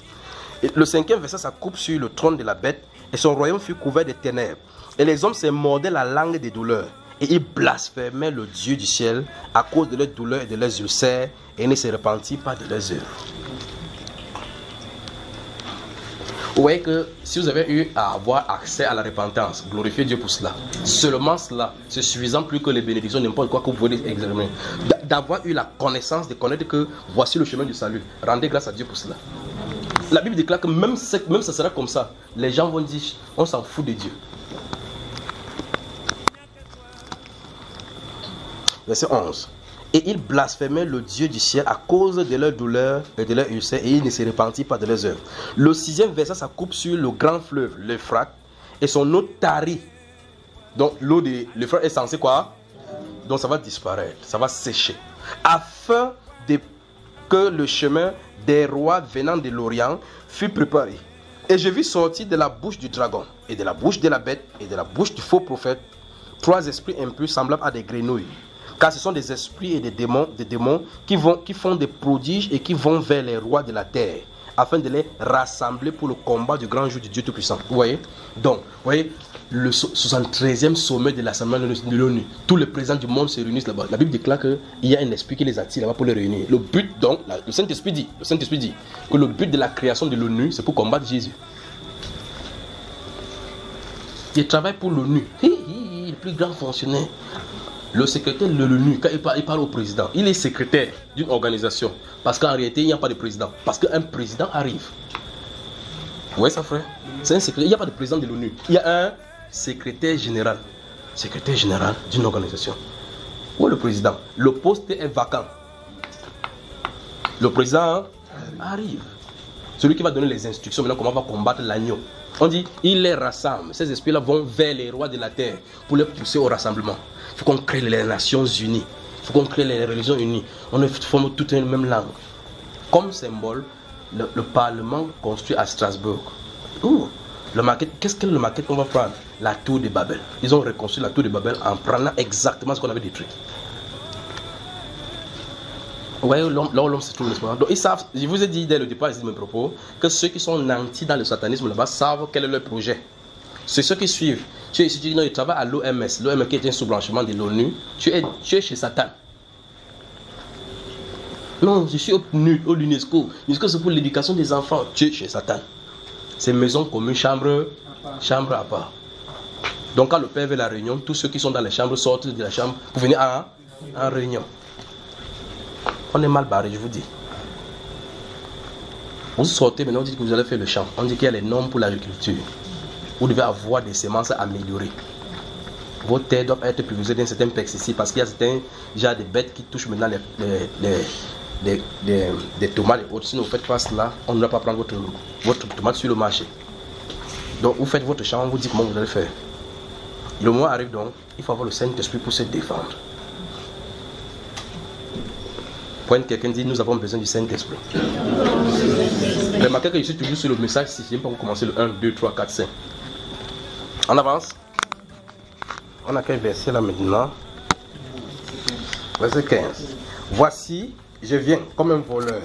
Et le 5e verset, ça coupe sur le trône de la bête et son royaume fut couvert de ténèbres. Et les hommes se mordaient la langue des douleurs. Et ils blasphémaient le Dieu du ciel à cause de leurs douleurs et de leurs ulcères et ne se repentirent pas de leurs œuvres. Vous voyez que si vous avez eu à avoir accès à la repentance, glorifiez Dieu pour cela. Seulement cela, c'est suffisant plus que les bénédictions, n'importe quoi que vous pouvez examiner. D'avoir eu la connaissance, de connaître que voici le chemin du salut. Rendez grâce à Dieu pour cela. La Bible déclare que même ça sera comme ça. Les gens vont dire, on s'en fout de Dieu. Verset 11. Et ils blasphémaient le Dieu du ciel à cause de leurs douleurs et de leurs ulcères, et ils ne se repentirent pas de leurs œuvres. Le 6e verset, ça coupe sur le grand fleuve, l'Euphrate, et son eau tarit. Donc l'eau de l'Euphrate est censée quoi? Donc ça va disparaître, ça va sécher. Afin que le chemin des rois venant de l'Orient fût préparé. Et je vis sortir de la bouche du dragon, et de la bouche de la bête, et de la bouche du faux prophète, 3 esprits impurs semblables à des grenouilles. Car ce sont des esprits et des démons qui font des prodiges et qui vont vers les rois de la terre, afin de les rassembler pour le combat du grand jour du Dieu Tout-Puissant. Vous voyez? Donc, vous voyez, le 73e sommet de l'Assemblée de l'ONU, tous les présidents du monde se réunissent là-bas. La Bible déclare qu'il y a un esprit qui les attire là-bas pour les réunir. Le but, donc, le Saint-Esprit dit que le but de la création de l'ONU, c'est pour combattre Jésus. Il travaille pour l'ONU. Le plus grand fonctionnaire. Le secrétaire de l'ONU, quand il parle au président, il est secrétaire d'une organisation. Parce qu'en réalité, il n'y a pas de président. Parce qu'un président arrive. Vous voyez ça, frère? C'est un secrétaire. Il n'y a pas de président de l'ONU. Il y a un secrétaire général. Secrétaire général d'une organisation. Où est le président? Le poste est vacant. Le président arrive. Celui qui va donner les instructions maintenant comment on va combattre l'agneau. On dit, il les rassemble. Ces esprits-là vont vers les rois de la terre pour les pousser au rassemblement. Il faut qu'on crée les Nations Unies. Il faut qu'on crée les religions unies. On forme toutes une même langue. Comme symbole, le Parlement construit à Strasbourg. Qu'est-ce que le maquette qu'on va prendre? La tour de Babel. Ils ont reconstruit la tour de Babel en prenant exactement ce qu'on avait détruit. Vous voyez, l'homme se trouve, n'est-ce pas? Donc ils savent, je vous ai dit dès le départ de mes propos, que ceux qui sont nantis dans le satanisme là-bas savent quel est leur projet. C'est ceux qui suivent. Tu dis non, ils travaillent à l'OMS, l'OMS qui est un sous-branchement de l'ONU. Tu es chez Satan. Non, je suis au l'UNESCO. L'UNESCO c'est pour l'éducation des enfants. Tu es chez Satan. C'est maison commune, chambre à part. Donc quand le père veut la réunion, tous ceux qui sont dans les chambres sortent de la chambre pour venir en réunion. On est mal barré, je vous dis. Vous sortez maintenant, on dit que vous allez faire le champ. On dit qu'il y a les normes pour l'agriculture. Vous devez avoir des semences améliorées. Vos terres doivent être privilégiées d'un certain pesticide parce qu'il y a certains genre de bêtes qui touchent maintenant des tomates et autres. Sinon vous faites pas cela, on ne va pas prendre votre tomate sur le marché. Donc vous faites votre champ, on vous dit comment vous allez faire. Le moment arrive donc, il faut avoir le Saint-Esprit pour se défendre. Quand quelqu'un dit nous avons besoin du Saint-Esprit. Remarquez que je suis toujours sur le message si je n'aime pas vous commencer le 1, 2, 3, 4, 5. On avance. On a quel verset là maintenant? Verset 15. Voici, je viens comme un voleur.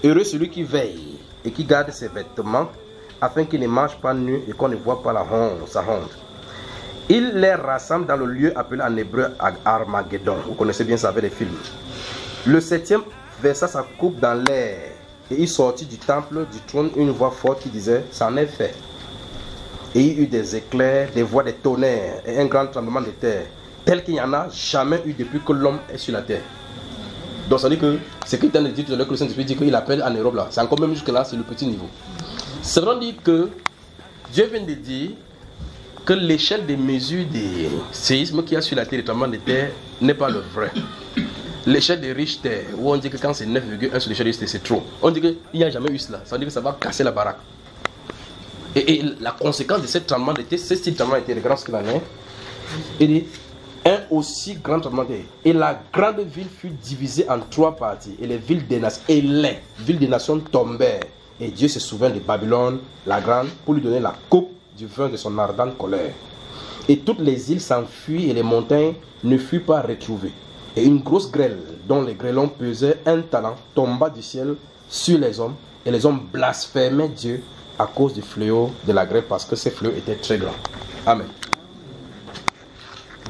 Heureux celui qui veille et qui garde ses vêtements, afin qu'il ne marche pas nu et qu'on ne voit pas sa honte. Il les rassemble dans le lieu appelé en hébreu Armageddon. Vous connaissez bien ça avec les films. Le 7e verset, ça coupe dans l'air. Et il sortit du temple, du trône, une voix forte qui disait, c'en est fait. Et il y eut des éclairs, des voix, des tonnerres et un grand tremblement de terre, tel qu'il n'y en a jamais eu depuis que l'homme est sur la terre. Donc ça veut dire que, ce qu'il t'a dit tout à l'heure, que le Saint-Esprit dit qu'il appelle en Europe là, c'est encore même jusque là, c'est le petit niveau. Ça veut dire que Dieu vient de dire que l'échelle des mesures des séismes qu'il y a sur la terre, les tremblements de terre, n'est pas le vrai. L'échelle des Richter, où on dit que quand c'est 9,1 sur l'échelle des Richter, c'est trop. On dit qu'il n'y a jamais eu cela. Ça veut dire que ça va casser la baraque. Et la conséquence de ce tremblement de terre, c'est ce tremblement de terre, regarde ce qu'il en est. Il dit, un aussi grand tremblement de terre. Et la grande ville fut divisée en 3 parties. Et les villes des nations tombèrent. Et Dieu se souvint de Babylone, la grande, pour lui donner la coupe du vin de son ardente colère. Et toutes les îles s'enfuient et les montagnes ne furent pas retrouvées. Et une grosse grêle, dont les grêlons pesaient un talent, tomba du ciel sur les hommes. Et les hommes blasphémaient Dieu à cause du fléau de la grêle, parce que ces fléaux étaient très grands. Amen.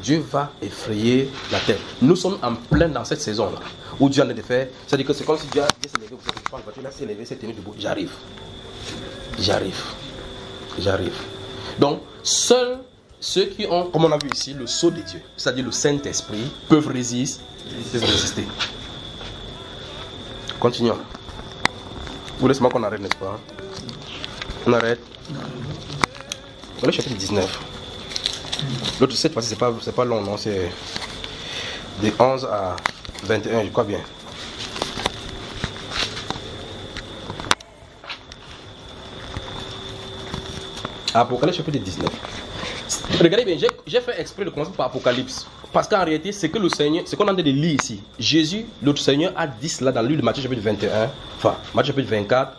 Dieu va effrayer la terre. Nous sommes en plein dans cette saison-là, où Dieu en est de faire. C'est-à-dire que c'est comme si Dieu s'est levé, vous prendre la voiture, là, s'est levé, s'est tenu debout. J'arrive. Donc, seuls ceux qui ont, comme on a vu ici, le sceau de Dieu, c'est-à-dire le Saint-Esprit, peuvent résister. Continuons. Vous laissez-moi qu'on arrête, n'est-ce pas? On arrête. Dans le chapitre 19. L'autre, cette fois-ci, c'est pas long, non? C'est de 11 à 21, je crois bien. Apocalypse chapitre 19. Regardez bien, j'ai fait exprès de commencer par Apocalypse. Parce qu'en réalité, c'est que le Seigneur, c'est qu'on est en train de lire ici. Jésus, notre Seigneur, a dit cela dans le livre de Matthieu chapitre 21, enfin, Matthieu chapitre 24,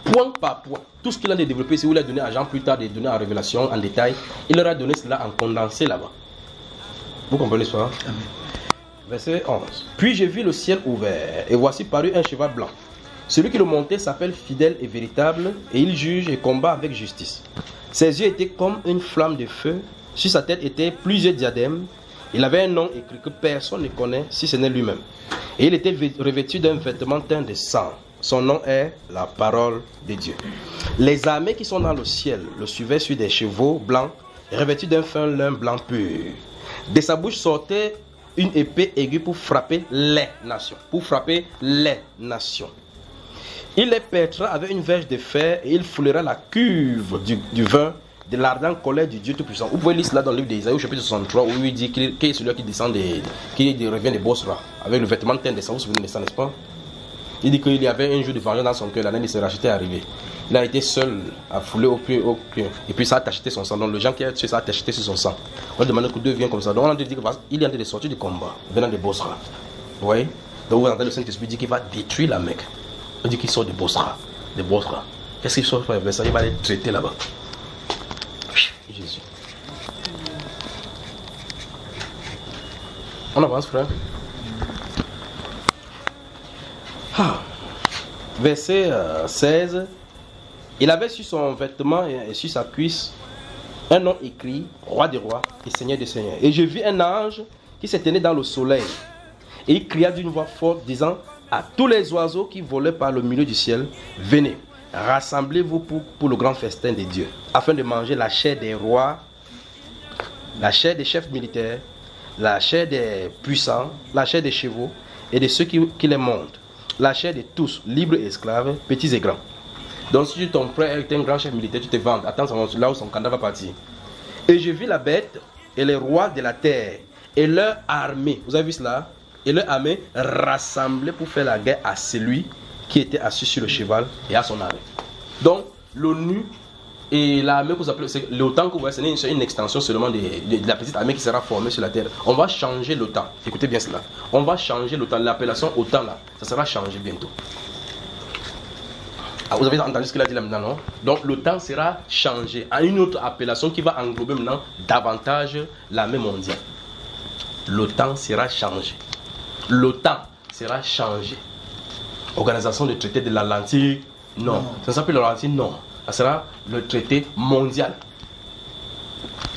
point par point. Tout ce qu'il a développé, c'est où il a donné à Jean plus tard, de donner en révélation, en détail. Il leur a donné cela en condensé là-bas. Vous comprenez ça? Amen. Verset 11. Puis j'ai vu le ciel ouvert, et voici parut un cheval blanc. Celui qui le montait s'appelle fidèle et véritable, et il juge et combat avec justice. Ses yeux étaient comme une flamme de feu, sur sa tête étaient plusieurs diadèmes. Il avait un nom écrit que personne ne connaît, si ce n'est lui-même. Et il était revêtu d'un vêtement teint de sang. Son nom est la parole de Dieu. Les armées qui sont dans le ciel le suivaient sur des chevaux blancs, revêtus d'un fin lin blanc pur. De sa bouche sortait une épée aiguë pour frapper les nations. Il les pètera avec une verge de fer et il foulera la cuve du vin de l'ardente colère du Dieu Tout-Puissant. Vous pouvez lire cela dans le livre d'Ésaïe, chapitre 63, où il dit qu'il est celui qui descend qui revient de Bosra, avec le vêtement teint de sang. Vous vous souvenez de ça, n'est-ce pas? Il dit qu'il y avait un jour de vengeance dans son cœur, l'année de se racheter est arrivée. Il a été seul à fouler au pied. Et puis ça a tacheté son sang. Donc le gens qui a tué ça a tacheté sur son sang. On demande que Dieu vienne comme ça. Donc on a dit qu'il est en train de sortir du combat, venant de Bosra. Vous voyez? Donc vous entendez le Saint-Esprit dire qu'il va détruire la Mecque. On dit qu'il sort de Bosra. Qu'est-ce qu'il sort faire? Ça, il va les traiter là-bas. Jésus. On avance, frère. Verset 16. Il avait sur son vêtement et sur sa cuisse un nom écrit, Roi des rois et Seigneur des seigneurs. Et je vis un ange qui se tenait dans le soleil. Et il cria d'une voix forte, disant à tous les oiseaux qui volaient par le milieu du ciel, venez, rassemblez-vous pour le grand festin de Dieu, afin de manger la chair des rois, la chair des chefs militaires, la chair des puissants, la chair des chevaux et de ceux qui les montent, la chair de tous, libres et esclaves, petits et grands. Donc si ton frère est un grand chef militaire, tu te vends, attends là où son cadavre va partir. Et je vis la bête et les rois de la terre et leur armée, vous avez vu cela? Et leur armée rassemblée pour faire la guerre à celui qui était assis sur le cheval et à son armée. Donc l'ONU et l'armée que vous appelez, l'OTAN que vous voyez, c'est une extension seulement de la petite armée qui sera formée sur la terre. On va changer l'OTAN. Écoutez bien cela. On va changer l'OTAN. L'appellation OTAN là, ça sera changé bientôt. Ah, vous avez entendu ce qu'il a dit là maintenant, non? Donc l'OTAN sera changé à une autre appellation qui va englober maintenant davantage l'armée mondiale. L'OTAN sera changé. L'OTAN sera changé. Organisation de traité de l'Atlantique, non. Ça ne s'appelle l'Atlantique, non. Ça sera le traité mondial.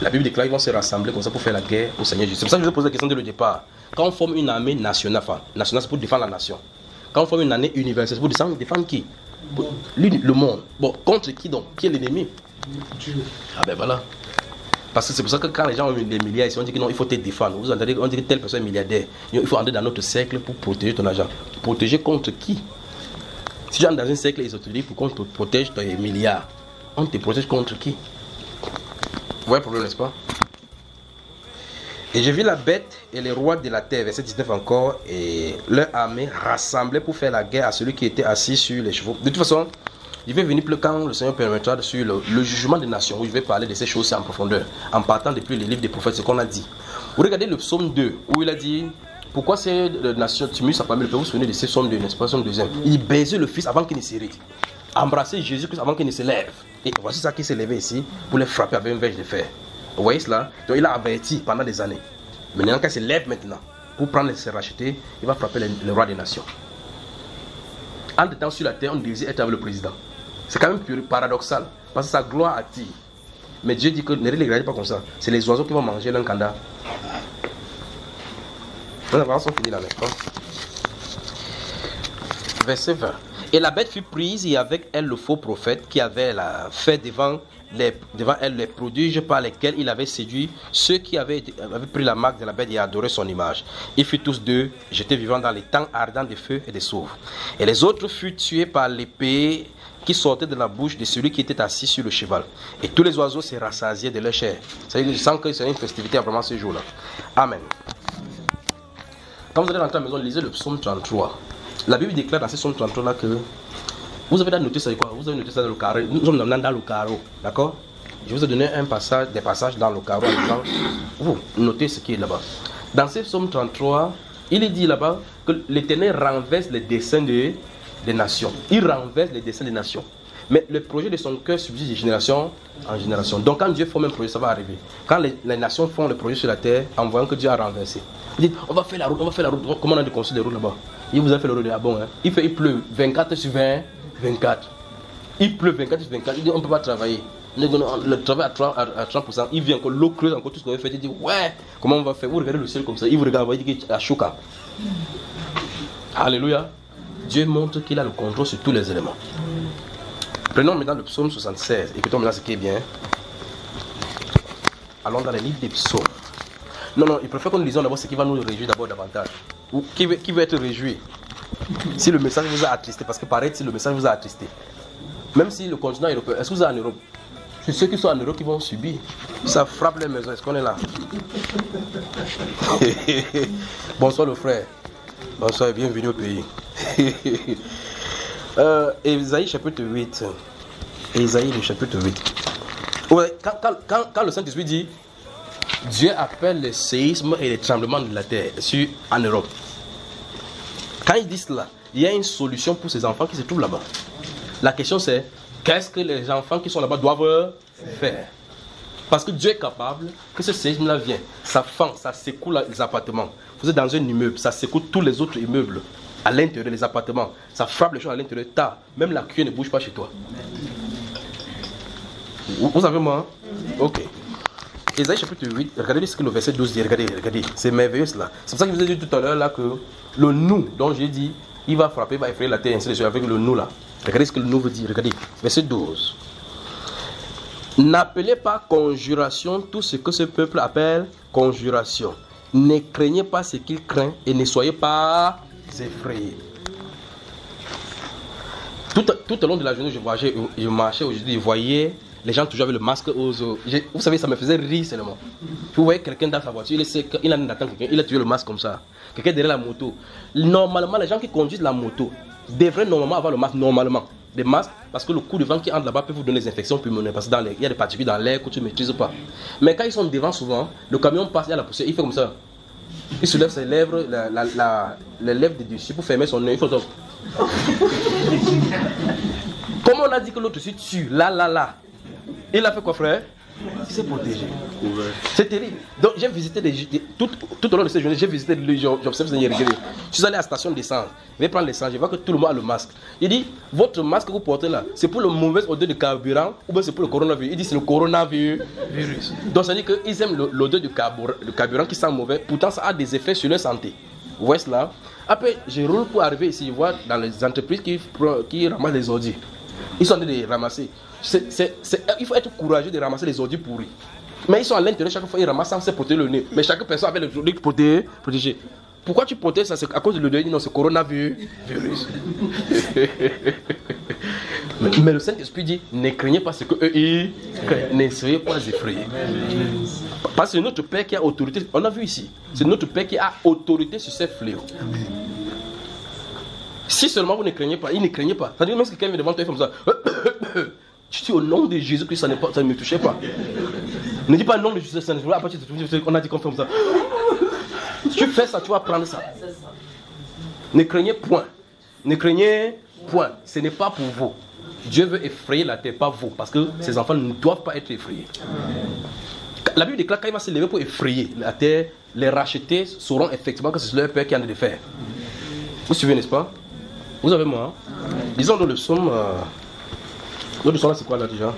La Bible déclare qu'ils vont se rassembler comme ça pour faire la guerre au Seigneur Jésus. C'est pour ça que je vous pose la question dès le départ. Quand on forme une armée nationale, c'est pour défendre la nation. Quand on forme une armée universelle, c'est pour défendre qui? Le monde. Bon, contre qui donc? Qui est l'ennemi? Ah ben voilà. Parce que c'est pour ça que quand les gens ont des milliards ici, on dit que non, il faut te défendre. Vous entendez, on dit que telle personne est milliardaire. Il faut entrer dans notre cercle pour protéger ton argent. Protéger contre qui? Si tu entres dans un cercle ésotérique pour qu'on te protège tes milliards, on te protège contre qui? Vous voyez le problème, n'est-ce pas? Et j'ai vu la bête et les rois de la terre, verset 19 encore, et leur armée rassemblée pour faire la guerre à celui qui était assis sur les chevaux. De toute façon, je vais venir plus quand le Seigneur permettra sur le jugement des nations, où je vais parler de ces choses en profondeur, en partant depuis les livres des prophètes, ce qu'on a dit. Vous regardez le psaume 2, où il a dit, pourquoi ces nations tumules, ça pas mis le peuple, vous vous souvenez de ces psaume 2, n'est-ce pas, psaume 2e. Il baisait le fils avant qu'il ne s'hérite. embrasser Jésus-Christ avant qu'il ne se lève. Et voici ça qui s'est levé ici pour les frapper avec une verge de fer. Vous voyez cela? Donc il a averti pendant des années. Maintenant, quand il se lève maintenant, pour prendre et se racheter, il va frapper le roi des nations. En temps sur la terre, on désire être avec le président. C'est quand même paradoxal, parce que sa gloire attire. Mais Dieu dit que ne les regardez pas comme ça. C'est les oiseaux qui vont manger l'encanda. Les avants sont finis là maintenant. Verset 20. Et la bête fut prise et avec elle le faux prophète qui avait fait devant elle les prodiges par lesquels il avait séduit ceux qui avaient pris la marque de la bête et adoré son image. Ils furent tous deux jetés vivants dans les temps ardents de feu et de soufre. Et les autres furent tués par l'épée qui sortait de la bouche de celui qui était assis sur le cheval. Et tous les oiseaux se rassasiaient de leur chair. C'est-à-dire que je sens que c'est une festivité vraiment ce jour-là. Amen. Quand vous allez rentrer à la maison, lisez le psaume 33. La Bible déclare dans ce psaume 33 là que vous avez noté ça quoi? Vous avez noté ça dans le carreau. Nous sommes dans le carreau, d'accord? Je vous ai donné des passages dans le carreau en disant, vous notez ce qui est là-bas. Dans ce psaume 33, il est dit là-bas que l'Éternel renverse les desseins des nations. Il renverse les desseins des nations. Mais le projet de son cœur subsiste de génération en génération. Donc quand Dieu forme un projet, ça va arriver. Quand les nations font le projet sur la terre, en voyant que Dieu a renversé. Il dit, on va faire la route. Comment on a de construire les routes là-bas? Il vous a fait le route, ah bon, hein? Il pleut 24 sur 24. Il pleut 24 sur 24. Il dit, on ne peut pas travailler. Le travail à 30%. Il vient encore, l'eau creuse encore tout ce qu'on veut faire. Il dit, ouais, comment on va faire? Vous regardez le ciel comme ça. Il vous regarde, il dit qu'il est choquant. Alléluia. Dieu montre qu'il a le contrôle sur tous les éléments. Prenons maintenant le psaume 76. Écoutons maintenant ce qui est bien. Allons dans les livres des psaumes. Non, il préfère que nous lisons d'abord ce qui va nous réjouir d'abord davantage. Ou qui veut être réjoui. Si le message vous a attristé, parce que paraît si le message vous a attristé. Même si le continent européen, est-ce que vous êtes en Europe? C'est ceux qui sont en Europe qui vont subir. Ça frappe les maisons, est-ce qu'on est là? Bonsoir le frère. Bonsoir et bienvenue au pays. Ésaïe chapitre 8. Ésaïe le chapitre 8. Ouais, quand le Saint-Esprit dit Dieu appelle les séismes et les tremblements de la terre en Europe. Quand il dit cela, il y a une solution pour ces enfants qui se trouvent là-bas. La question c'est, qu'est-ce que les enfants qui sont là-bas doivent faire? Parce que Dieu est capable que ce séisme-là vienne. Ça fend, ça secoue les appartements. Vous êtes dans un immeuble, ça secoue tous les autres immeubles. À l'intérieur des appartements. Ça frappe les choses à l'intérieur. Même la cuillère ne bouge pas chez toi. Vous savez moi? Ok. Ésaïe chapitre 8, regardez ce que le verset 12 dit. Regardez. C'est merveilleux cela. C'est pour ça que je vous ai dit tout à l'heure là que le nous dont j'ai dit, il va frapper, il va effrayer la terre, ainsi de suite, avec le nous là. Regardez ce que le nous veut dire. Regardez. Verset 12. N'appelez pas conjuration tout ce que ce peuple appelle conjuration. Ne craignez pas ce qu'il craint et ne soyez pas effrayés. Tout au long de la journée, je marchais aujourd'hui, je voyais les gens toujours avec le masque aux yeux. Vous savez, ça me faisait rire seulement. Vous voyez quelqu'un dans sa voiture, il en attend quelqu'un, il a tué le masque comme ça. Quelqu'un derrière la moto. Normalement, les gens qui conduisent la moto devraient normalement avoir le masque, normalement. Des masques, parce que le coup de vent qui entre là-bas peut vous donner des infections pulmonaires. Parce qu'il y a des particules dans l'air que tu ne maîtrises pas. Mais quand ils sont devant souvent, le camion passe, il y a la poussière, il fait comme ça. Il soulève ses lèvres, les lèvres du dessus pour fermer son œil. Il faut ça. Comme on a dit que l'autre se tue, là. Il a fait quoi, frère? Il s'est protégé. C'est terrible. Donc j'ai visité tout au long de cette journée, j'ai visité les gens, j'observe ces regarder. Je suis allé à la station d'essence, je vais prendre l'essence, je vois que tout le monde a le masque. Il dit, votre masque que vous portez là, c'est pour le mauvais odeur de carburant ou bien c'est pour le coronavirus? Il dit, c'est le coronavirus. Donc ça veut dire qu'ils aiment l'odeur du carburant qui sent mauvais, pourtant ça a des effets sur leur santé. Vous voyez cela? Après, je roule pour arriver ici, je vois dans les entreprises qui ramassent les ordures. Ils sont en train de les ramasser. Il faut être courageux de ramasser les ordures pourris. Mais ils sont à l'intérieur, chaque fois ils ramassent sans se protéger le nez. Mais chaque personne avait le nez protégé. Pourquoi tu protèges ça? C'est à cause de l'odeur. Non, c'est coronavirus. Mais le Saint-Esprit dit, ne craignez pas ce qu'eux ils craignent. Ne soyez pas effrayés. Parce que c'est notre Père qui a autorité. On a vu ici. C'est notre Père qui a autorité sur ces fléaux. Si seulement vous ne craignez pas, il ne craignait pas. C'est-à-dire même si quelqu'un vient devant toi et fait comme ça. Tu dis au nom de Jésus que ça ne me touchait pas. Ne dis pas au nom de Jésus, ça ne me touchait pas. On a dit qu'on fait comme ça. Si tu fais ça, tu vas prendre ça. Ne craignez point. Ne craignez point. Ce n'est pas pour vous. Dieu veut effrayer la terre, pas vous, parce que ses enfants ne doivent pas être effrayés. La Bible déclare quand il va se lever pour effrayer la terre, les rachetés sauront effectivement que c'est leur Père qui en a de faire. Vous suivez, n'est-ce pas? Vous avez moi, hein? Disons dans le psaume. L'autre psaume là, c'est quoi là déjà?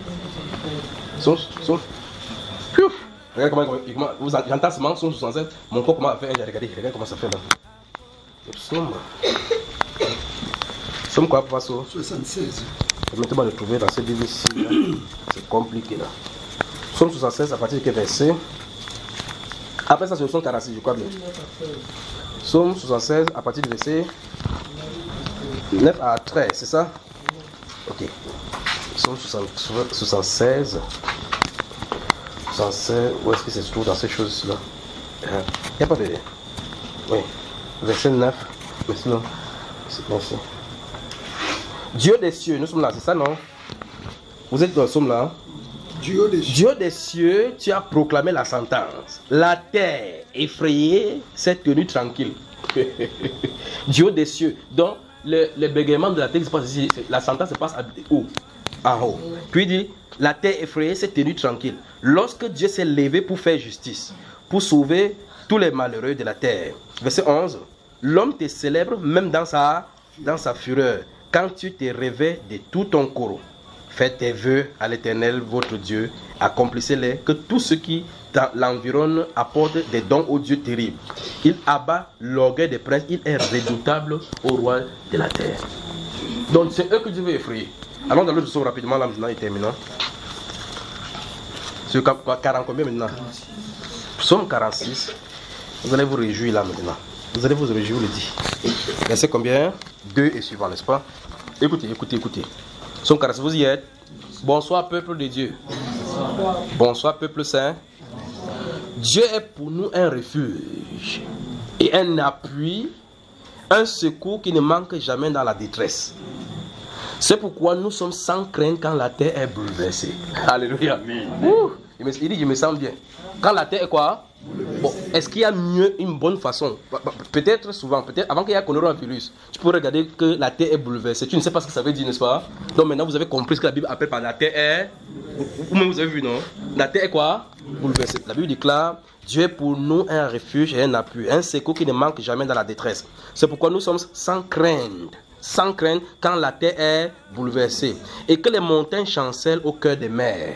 Regardez comment vous j'entends ce manque, psaume 67. Mon corps comment fait, regardez comment ça fait là. Le psaume. Psaume quoi, Papa? 76. Permettez-moi de trouver dans cette Bible ici. C'est compliqué là. Psaume 76 à partir de quel verset? Après ça, c'est le psaume 46, je crois bien. Psaume 76 à partir du verset 9 à 13, c'est ça? Ok. Psaume 76. 76, où est-ce que c'est tout dans ces choses-là? Il n'y a pas de... Oui. Verset 9. Merci, non? Merci. Dieu des cieux, nous sommes là, c'est ça, non? Vous êtes dans le psaume là? Dieu des cieux. Dieu des cieux, tu as proclamé la sentence. La terre effrayée s'est tenue tranquille. Dieu des cieux. Donc, le bégaiement de la terre se passe ici. La sentence se passe où? En haut. Puis il dit, la terre effrayée s'est tenue tranquille. Lorsque Dieu s'est levé pour faire justice, pour sauver tous les malheureux de la terre. Verset 11. L'homme te célèbre même dans sa fureur, quand tu te réveilles de tout ton courroux. Faites tes vœux à l'Éternel, votre Dieu, accomplissez-les, que tous ceux qui l'environnent apportent des dons au Dieu terrible. Il abat l'orgueil des princes, il est redoutable au roi de la terre. Donc c'est eux que Dieu veut effrayer. Allons dans l'autre psaume rapidement, là maintenant et terminons. C'est 40 combien maintenant? Psaume 46. Vous allez vous réjouir là maintenant. Vous allez vous réjouir le dit. Verset combien? 2 et suivant, n'est-ce pas? Écoutez. Psaume 46, vous y êtes? Bonsoir peuple de Dieu. Bonsoir peuple saint. Dieu est pour nous un refuge et un appui, un secours qui ne manque jamais dans la détresse. C'est pourquoi nous sommes sans crainte quand la terre est bouleversée. Alléluia. Il dit, je me sens bien. Quand la terre est quoi? Bon, est-ce qu'il y a mieux une bonne façon? Peut-être souvent, peut-être avant qu'il y ait un coronavirus, tu peux regarder que la terre est bouleversée. Tu ne sais pas ce que ça veut dire, n'est-ce pas? Donc maintenant vous avez compris ce que la Bible appelle par la terre est. Vous-même vous avez vu, non? La terre est quoi? Bouleversée. La Bible déclare, Dieu est pour nous un refuge et un appui, un secours qui ne manque jamais dans la détresse. C'est pourquoi nous sommes sans crainte quand la terre est bouleversée et que les montagnes chancellent au cœur des mers.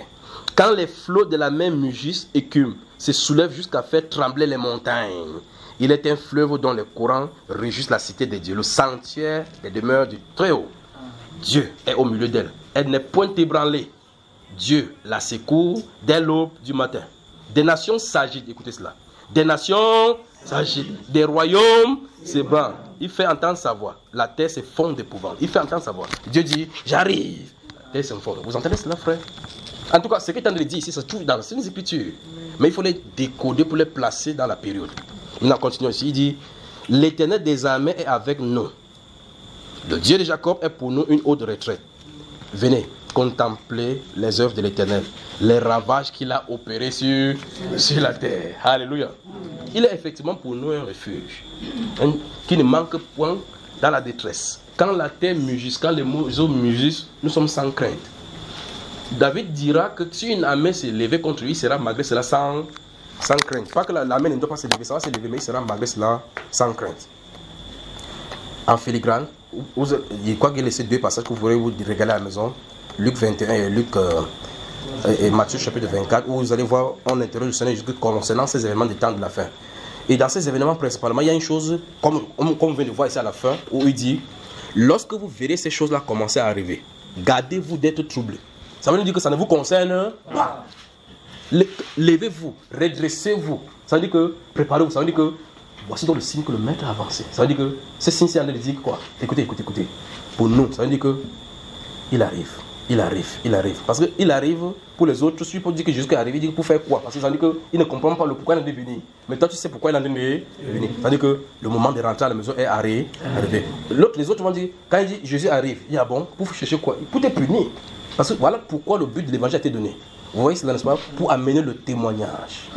Quand les flots de la mer mugissent, écument, se soulèvent jusqu'à faire trembler les montagnes. Il est un fleuve dont les courants régissent la cité de Dieu, le sanctuaire des demeures du Très-Haut. Dieu est au milieu d'elle. Elle n'est point ébranlée. Dieu la secourt dès l'aube du matin. Des nations s'agitent, écoutez cela. Des nations s'agitent, des royaumes s'ébranlent. Il fait entendre sa voix. La terre s'effondre d'épouvante. Il fait entendre sa voix. Dieu dit, j'arrive. La terre s'effondre. Vous entendez cela, frère? En tout cas, ce qu'il est en train de dire ici, ça se trouve dans les Écritures. Mais il faut les décoder pour les placer dans la période. Maintenant, continuons ici. Il dit, l'Éternel des armées est avec nous. Le Dieu de Jacob est pour nous une haute retraite. Venez contempler les œuvres de l'Éternel, les ravages qu'il a opérés sur la terre. Alléluia. Il est effectivement pour nous un refuge qui ne manque point dans la détresse. Quand la terre mugisse, quand les eaux mugissent, nous sommes sans crainte. David dira que si une armée s'est levée contre lui, il sera malgré cela sans crainte. Pas que l'armée ne doit pas se lever, ça va se lever, mais il sera malgré cela sans crainte. En filigrane, je crois qu'il y a laissé deux passages que vous pourrez vous regarder à la maison. Luc 21 et Matthieu chapitre 24, où vous allez voir, on interroge le Seigneur Jésus concernant ces événements des temps de la fin. Et dans ces événements principalement, il y a une chose, comme on vient de voir ici à la fin, où il dit, lorsque vous verrez ces choses-là commencer à arriver, gardez-vous d'être troublés. Ça veut dire que ça ne vous concerne pas. Levez-vous, redressez-vous. Ça veut dire que préparez-vous. Ça veut dire que voici donc le signe que le maître a avancé. Ça veut dire que ce signe, c'est en train de dire quoi? Écoutez. Pour nous, ça veut dire que il arrive. Parce qu'il arrive pour les autres. Je suis pour dire que Jésus est arrivé, il dit pour faire quoi? Parce que ça veut dire qu'il ne comprend pas le pourquoi il est en train de venir. Mais toi, tu sais pourquoi il est en train de venir. Ça veut dire que le moment de rentrer à la maison est arrivé. Les autres vont dire, quand il dit Jésus arrive, il dit ah bon, pour chercher quoi? Pour te punir. Parce que voilà pourquoi le but de l'évangile a été donné. Vous voyez cela, n'est-ce pas? Pour amener le témoignage.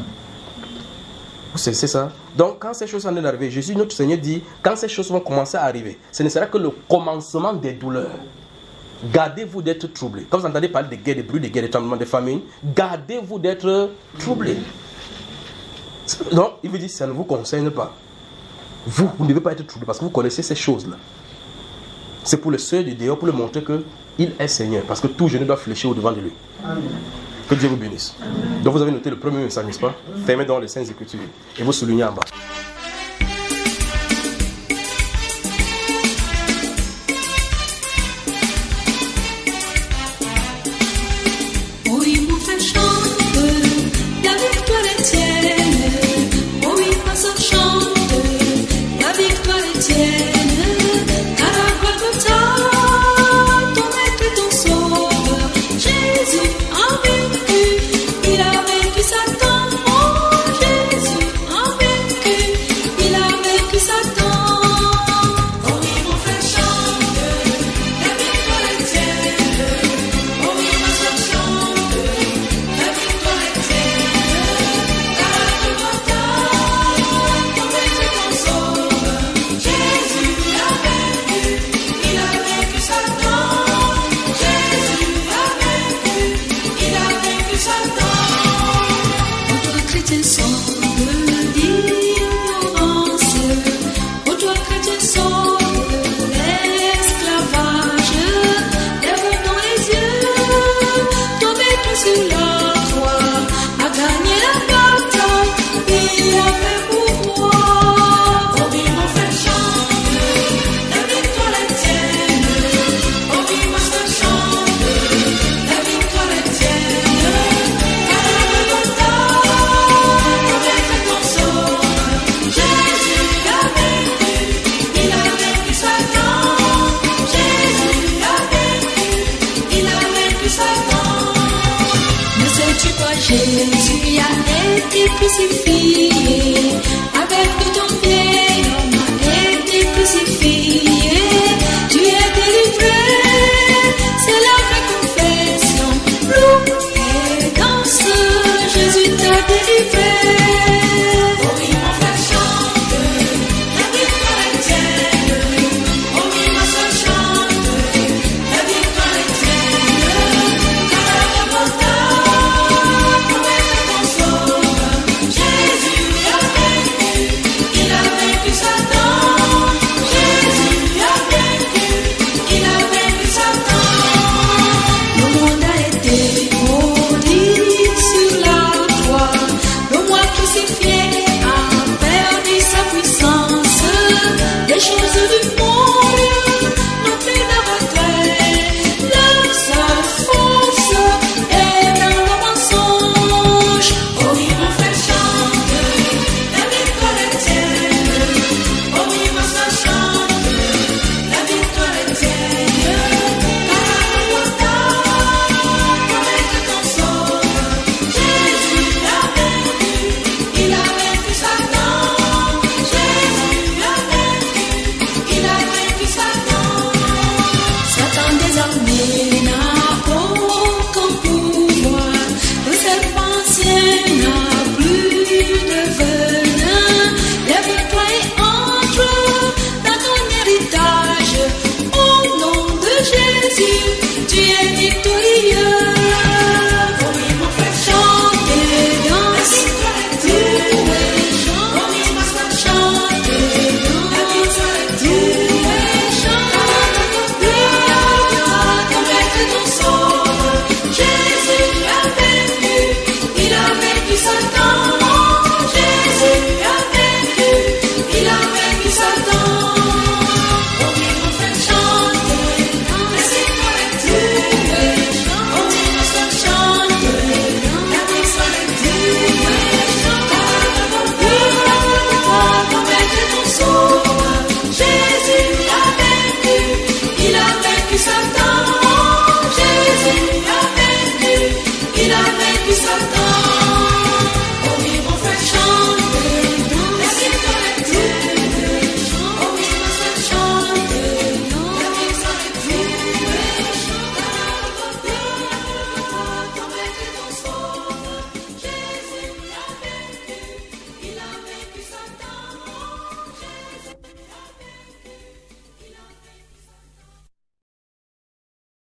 C'est ça. Donc, quand ces choses sont arrivées, Jésus, notre Seigneur, dit quand ces choses vont commencer à arriver, ce ne sera que le commencement des douleurs. Gardez-vous d'être troublés. Quand vous entendez parler de guerre, de bruit de guerre, de tremblements, de famine, gardez-vous d'être troublés. Non, il veut dire ça ne vous concerne pas. Vous ne devez pas être troublés parce que vous connaissez ces choses-là. C'est pour le seul du dehors, pour le montrer qu'il est Seigneur. Parce que tout genou doit fléchir au devant de lui. Amen. Que Dieu vous bénisse. Donc vous avez noté le premier message, n'est-ce pas? Fermez dans les Saintes Écritures. Et vous soulignez en bas. Oui, mon frère chante, la victoire est tienne. Oui, ma soeur chante, la victoire est tienne. Car à Golgotha, ton maître et ton sauveur, Jésus a vaincu, il a vaincu Satan. Oh, Jésus a vaincu, il a vaincu Satan. Oh oui, mon frère chante, la victoire est tienne. Oh oui, ma soeur chante, la victoire est tienne. Car à Golgotha, ton maître et ton sauveur, Jésus a vaincu, il a vaincu Satan. Jésus a vaincu, il a vaincu Satan. Oh toi chrétien sors de l'ignorance, oh toi chrétien sors de l'esclavage, lève dans les yeux, ton maître sur la croix a gagné la bataille, il a fait pour toi. Oh oui, mon frère chante, la victoire est tienne. Oh oui, ma soeur chante, la victoire est tienne. Car à Golgotha, ton maître et ton sauveur, Jésus a vaincu, il a vaincu Satan. Jésus a vaincu, il a vaincu Satan. Ne sais-tu pas, Jésus a été crucifié avec de ton pied.